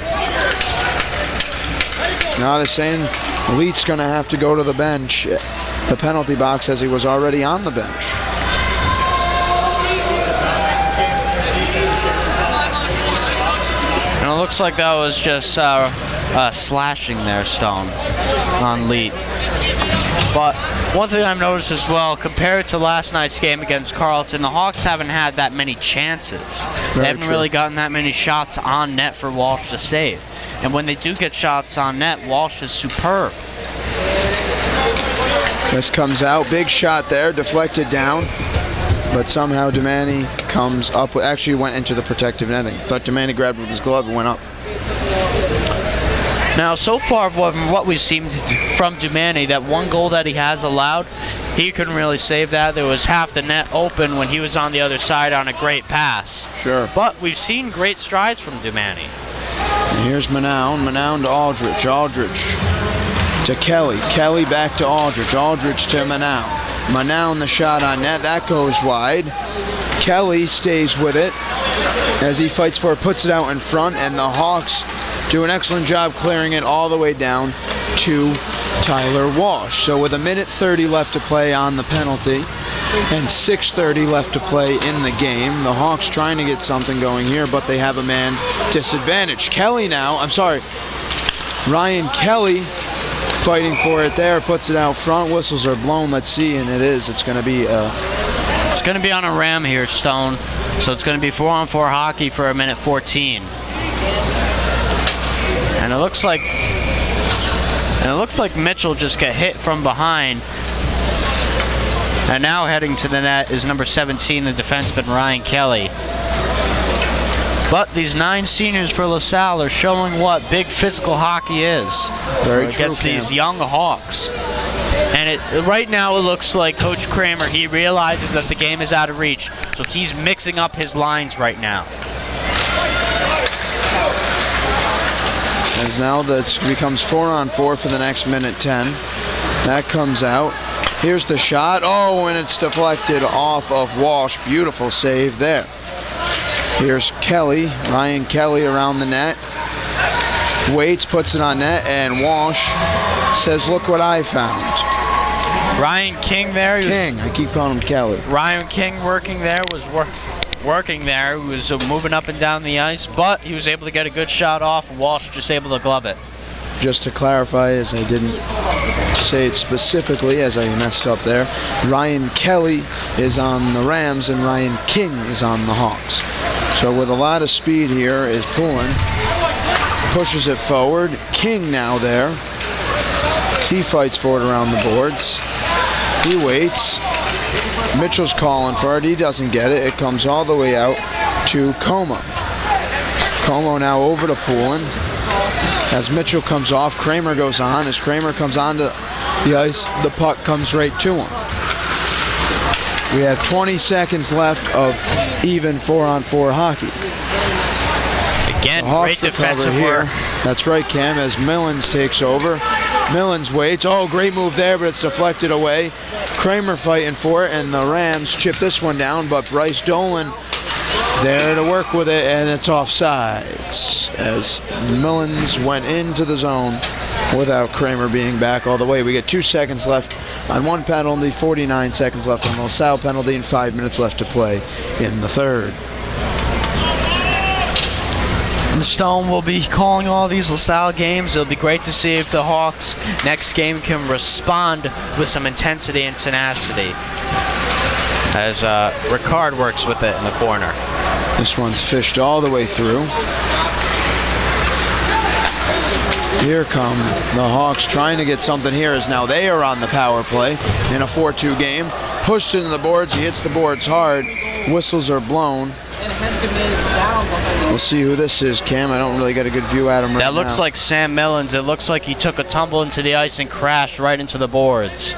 Now they're saying Leet's going to have to go to the bench, the penalty box, as he was already on the bench. And it looks like that was just slashing there, Stone, on Leet. But one thing I've noticed as well, compared to last night's game against Carleton, the Hawks haven't had that many chances. They haven't really gotten that many shots on net for Walsh to save. And when they do get shots on net, Walsh is superb. This comes out. Big shot there. Deflected down. But somehow Demani comes up. Actually went into the protective netting. Thought Demani grabbed with his glove and went up. Now, so far, what we've seen from Demani, that one goal that he has allowed, he couldn't really save that. There was half the net open when he was on the other side on a great pass. Sure. But we've seen great strides from Demani. And here's Manown. Manown to Aldrich. Aldrich to Kelly. Kelly back to Aldrich. Aldrich to Manown. Manown the shot on net. That goes wide. Kelly stays with it as he fights for it, puts it out in front, and the Hawks do an excellent job clearing it all the way down to Tyler Walsh. So with 1:30 left to play on the penalty and 6:30 left to play in the game, the Hawks trying to get something going here, but they have a man disadvantage. Kelly now, Ryan Kelly fighting for it there, puts it out front. Whistles are blown. Let's see, and it is. It's going to be It's going to be on a ram here, Stone. So it's going to be 4-on-4 hockey for 1:14. And it looks like Mitchell just got hit from behind. And now heading to the net is number 17, the defenseman Ryan Kelly. But these 9 seniors for LaSalle are showing what big physical hockey is against these young Hawks. And right now it looks like Coach Kramer, he realizes that the game is out of reach, so he's mixing up his lines right now. As now that becomes 4-on-4 for the next 1:10. That comes out. Here's the shot. Oh, and it's deflected off of Walsh. Beautiful save there. Here's Kelly, Ryan Kelly around the net. Waits, puts it on net, and Walsh says, "Look what I found." Ryan King there. King, I keep calling him Kelly. Ryan King working there was working there. He was moving up and down the ice, but he was able to get a good shot off. Walsh just able to glove it. Just to clarify, as I didn't say it specifically, as I messed up there, Ryan Kelly is on the Rams and Ryan King is on the Hawks. So with a lot of speed here is Poulin. pushes it forward. King now there. He fights for it around the boards. He waits. Mitchell's calling for it. He doesn't get it. It comes all the way out to Como. Como now over to Poulin. As Mitchell comes off, Kramer goes on. As Kramer comes onto the ice, the puck comes right to him. We have 20 seconds left of even 4-on-4 hockey. Again, The Hawks great defensive recover work. That's right, Cam, as Millens takes over. Millens waits. Oh, great move there, but it's deflected away. Kramer fighting for it, and the Rams chip this one down, but Bryce Dolan there to work with it, and it's offsides as Millens went into the zone without Kramer being back all the way. We get 2 seconds left on one penalty, 49 seconds left on the LaSalle penalty, and 5 minutes left to play in the third. And Stone will be calling all these LaSalle games. It'll be great to see if the Hawks next game can respond with some intensity and tenacity, as Ricard works with it in the corner. This one's fished all the way through. Here come the Hawks trying to get something here, as now they are on the power play in a 4-2 game. Pushed into the boards. He hits the boards hard. Whistles are blown. We'll see who this is, Cam. I don't really get a good view at him right now. That looks like Sam Millens. It looks like he took a tumble into the ice and crashed right into the boards.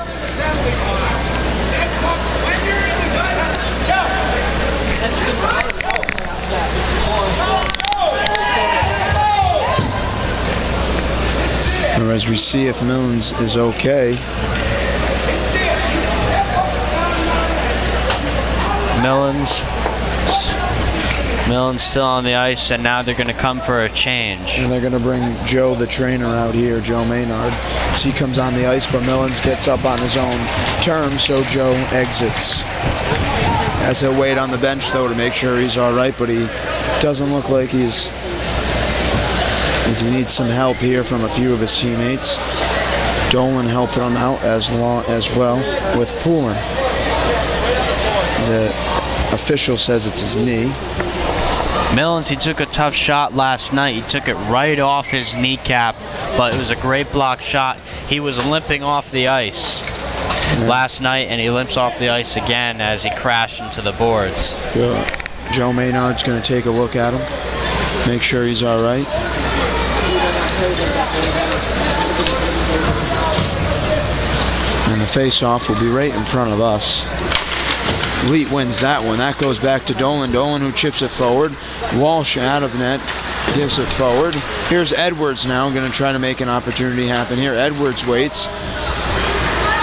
Or as we see if Millens is okay. Millens still on the ice, and now they're going to come for a change. And they're going to bring Joe, the trainer, out here, Joe Maynard. As he comes on the ice, but Millens gets up on his own terms, so Joe exits. Has to wait on the bench, though, to make sure he's all right, but he doesn't look like he's... as he needs some help here from a few of his teammates. Dolan helping him out as well with Poulin. The official says it's his knee. Millens, he took a tough shot last night. He took it right off his kneecap, but it was a great block shot. He was limping off the ice last night, and he limps off the ice again as he crashed into the boards. Yeah. Joe Maynard's going to take a look at him, make sure he's all right. And the face-off will be right in front of us. Leet wins that one. That goes back to Dolan. Dolan who chips it forward. Walsh out of net, gives it forward. Here's Edwards now, going to try to make an opportunity happen here. Edwards waits.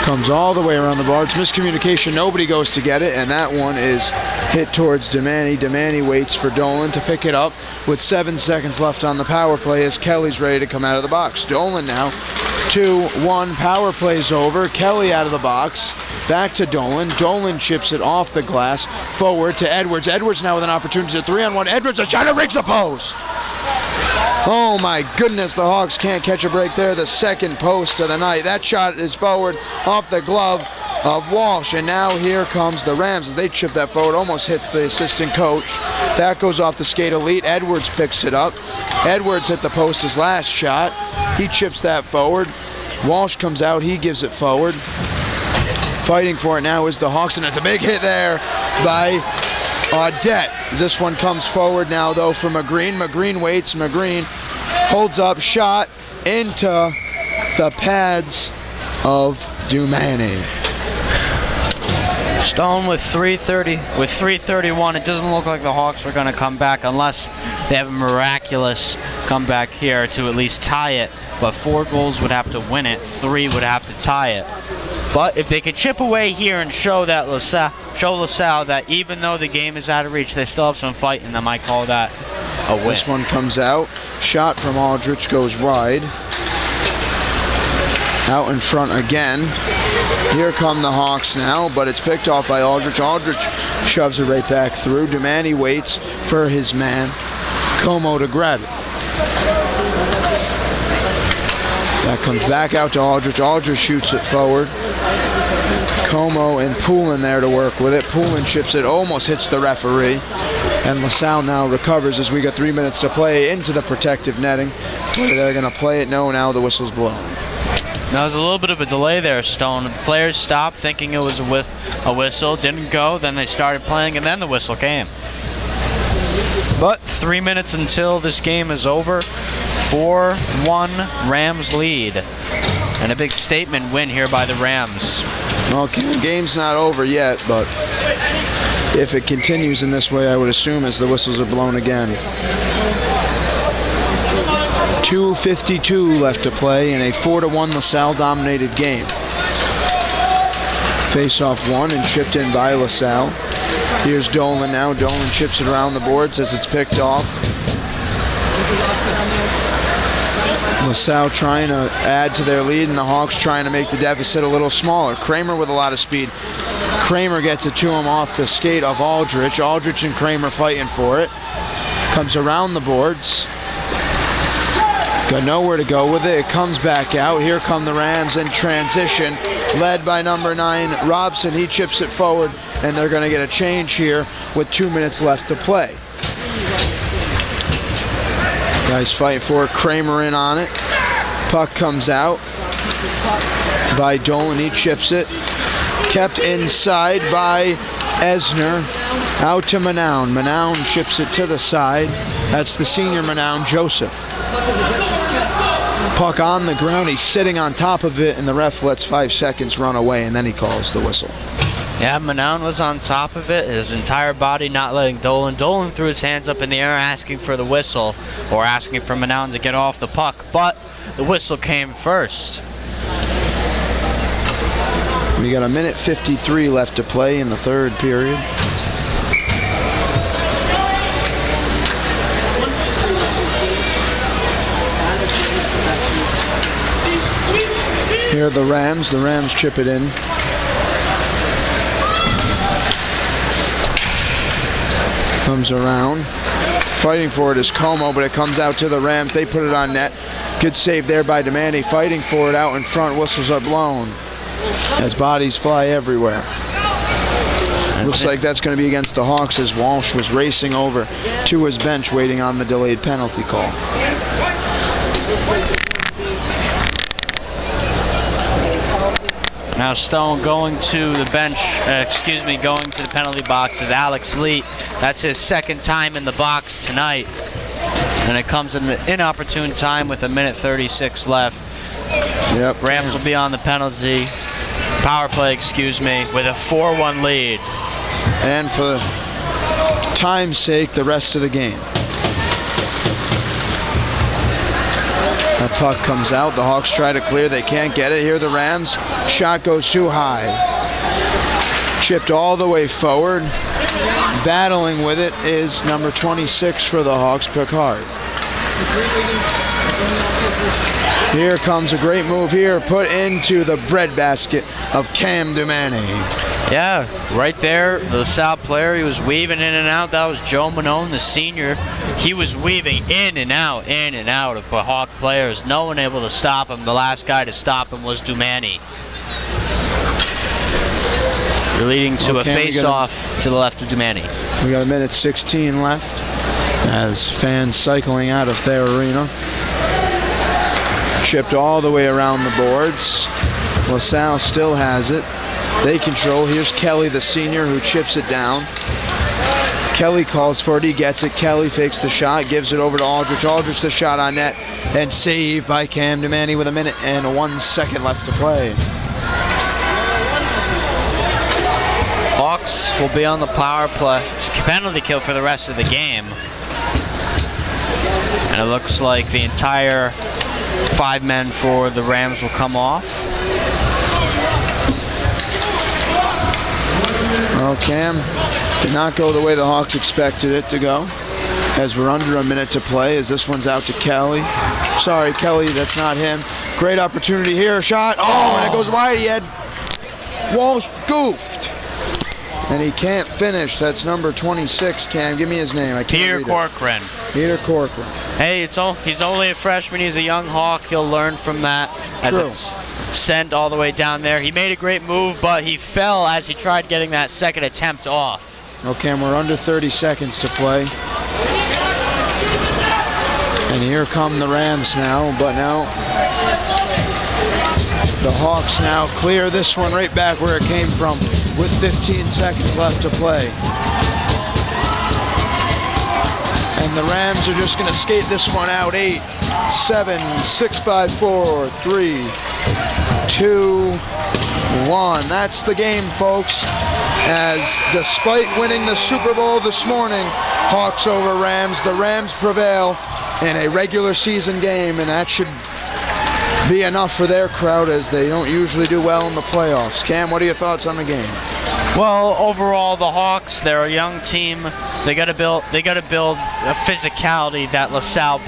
Comes all the way around the bar. It's miscommunication. Nobody goes to get it, and that one is hit towards Demani. Demani waits for Dolan to pick it up with 7 seconds left on the power play as Kelly's ready to come out of the box. Dolan now, 2-1, power play's over. Kelly out of the box. Back to Dolan. Dolan chips it off the glass forward to Edwards. Edwards now with an opportunity to 3-on-1. Edwards, a shot, it rigs the post. Oh my goodness, the Hawks can't catch a break there. The second post of the night. That shot is forward off the glove of Walsh. And now here comes the Rams as they chip that forward. Almost hits the assistant coach. That goes off the skate of Leet. Edwards picks it up. Edwards hit the post his last shot. He chips that forward. Walsh comes out. He gives it forward. Fighting for it now is the Hawks, and it's a big hit there by Audette. This one comes forward now, though, for McGreen. McGreen waits. McGreen holds up, shot into the pads of Dumani. Stone with 3:31. It doesn't look like the Hawks are going to come back unless they have a miraculous comeback here to at least tie it. But 4 goals would have to win it. 3 would have to tie it. But if they could chip away here and show LaSalle that even though the game is out of reach, they still have some fight, and I might call that a win. This one comes out. Shot from Aldrich goes wide. Out in front again. Here come the Hawks now, but it's picked off by Aldrich. Aldrich shoves it right back through. Dumani waits for his man, Como, to grab it. That comes back out to Aldrich. Aldrich shoots it forward. Como and Poulin there to work with it. Poulin chips it, almost hits the referee. And LaSalle now recovers as we got 3 minutes to play into the protective netting. Whether they're going to play it, no, now the whistle's blown. There was a little bit of a delay there, Stone. The players stopped thinking it was a whistle, didn't go, then they started playing, and then the whistle came. But 3 minutes until this game is over. 4-1 Rams lead. And a big statement win here by the Rams. Okay, game's not over yet, but if it continues in this way, I would assume as the whistles are blown again. 2:52 left to play in a 4-1 LaSalle dominated game. Face-off won and chipped in by LaSalle. Here's Dolan now. Dolan chips it around the boards as it's picked off. LaSalle trying to add to their lead, and the Hawks trying to make the deficit a little smaller. Kramer with a lot of speed. Kramer gets it to him off the skate of Aldrich. Aldrich and Kramer fighting for it. Comes around the boards. Got nowhere to go with it. It comes back out. Here come the Rams in transition, led by number 9, Robson. He chips it forward, and they're going to get a change here with 2 minutes left to play. Guys fighting for it. Kramer in on it. Puck comes out by Dolan. He chips it. Kept inside by Esner. Out to Manown. Manown chips it to the side. That's the senior Manown, Joseph. Puck on the ground. He's sitting on top of it, and the ref lets 5 seconds run away, and then he calls the whistle. Yeah, Manown was on top of it, his entire body not letting Dolan. Dolan threw his hands up in the air asking for the whistle, or asking for Manown to get off the puck, but the whistle came first. We got 1:53 left to play in the third period. Here are the Rams. The Rams chip it in. Comes around. Fighting for it is Como, but it comes out to the Rams. They put it on net. Good save there by Demani. Fighting for it out in front. Whistles are blown as bodies fly everywhere. Looks like that's going to be against the Hawks as Walsh was racing over to his bench waiting on the delayed penalty call. Now Stone going to the bench, going to the penalty box is Alex Leet. That's his second time in the box tonight. And it comes in an inopportune time with 1:36 left. Yep. Rams will be on the power play, with a 4-1 lead. And for time's sake, the rest of the game. That puck comes out. The Hawks try to clear. They can't get it. Here the Rams. Shot goes too high. Chipped all the way forward. Battling with it is number 26 for the Hawks, Picard. Here comes a great move here. Put into the breadbasket of Cam Dumani. Yeah, right there, the LaSalle player, he was weaving in and out. That was Joe Manone, the senior. He was weaving in and out of the Hawk players. No one able to stop him. The last guy to stop him was Dumani. You're leading to a face-off to the left of Dumani. We got 1:16 left as fans cycling out of Thayer Arena. Chipped all the way around the boards. LaSalle still has it. They control. Here's Kelly, the senior, who chips it down. Kelly calls for it. He gets it. Kelly fakes the shot, gives it over to Aldrich. Aldrich the shot on net, and saved by Cam Dumani with 1:01 left to play. Hawks will be on the power play. It's penalty kill for the rest of the game. And it looks like the entire 5 men for the Rams will come off. Well, Cam did not go the way the Hawks expected it to go, as we're under a minute to play, as this one's out to Kelly. Sorry, Kelly, that's not him. Great opportunity here, shot. Oh, and it goes wide. He had Walsh goofed. And he can't finish. That's number 26, Cam. Give me his name. I can't Peter read Corcoran. Peter Corcoran. Hey, he's only a freshman. He's a young Hawk. He'll learn from that as True. it's sent all the way down there. He made a great move, but he fell as he tried getting that second attempt off. Okay, and we're under 30 seconds to play. And here come the Rams now, but now the Hawks now clear this one right back where it came from with 15 seconds left to play. And the Rams are just going to skate this one out. 8, 7, 6, 5, 4, 3, 2, 1. That's the game, folks. As despite winning the Super Bowl this morning, Hawks over Rams, the Rams prevail in a regular season game, and that should be enough for their crowd as they don't usually do well in the playoffs. Cam, what are your thoughts on the game? Well, overall, the Hawks, they're a young team. They got to build a physicality that LaSalle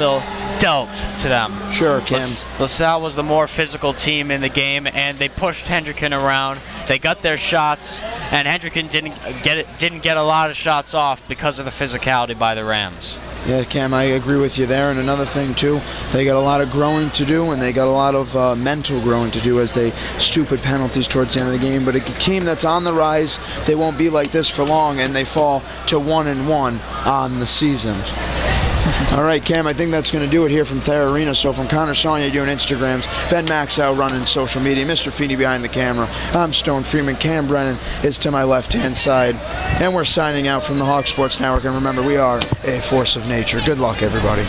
dealt to them. Sure, Cam. LaSalle was the more physical team in the game, and they pushed Hendricken around. They got their shots, and Hendricken didn't get a lot of shots off because of the physicality by the Rams. Yeah, Cam, I agree with you there. And another thing, too, they got a lot of growing to do, and they got a lot of mental growing to do as they stupid penalties towards the end of the game. But a team that's on the rise, they won't be like this for long, and they fall to 1-1 on the season. All right, Cam, I think that's going to do it here from Thayer Arena. So from Connor Sonia doing Instagrams, Ben Maxow running social media, Mr. Feeney behind the camera, I'm Stone Freeman, Cam Brennan is to my left-hand side, and we're signing out from the Hawk Sports Network. And remember, we are a force of nature. Good luck, everybody.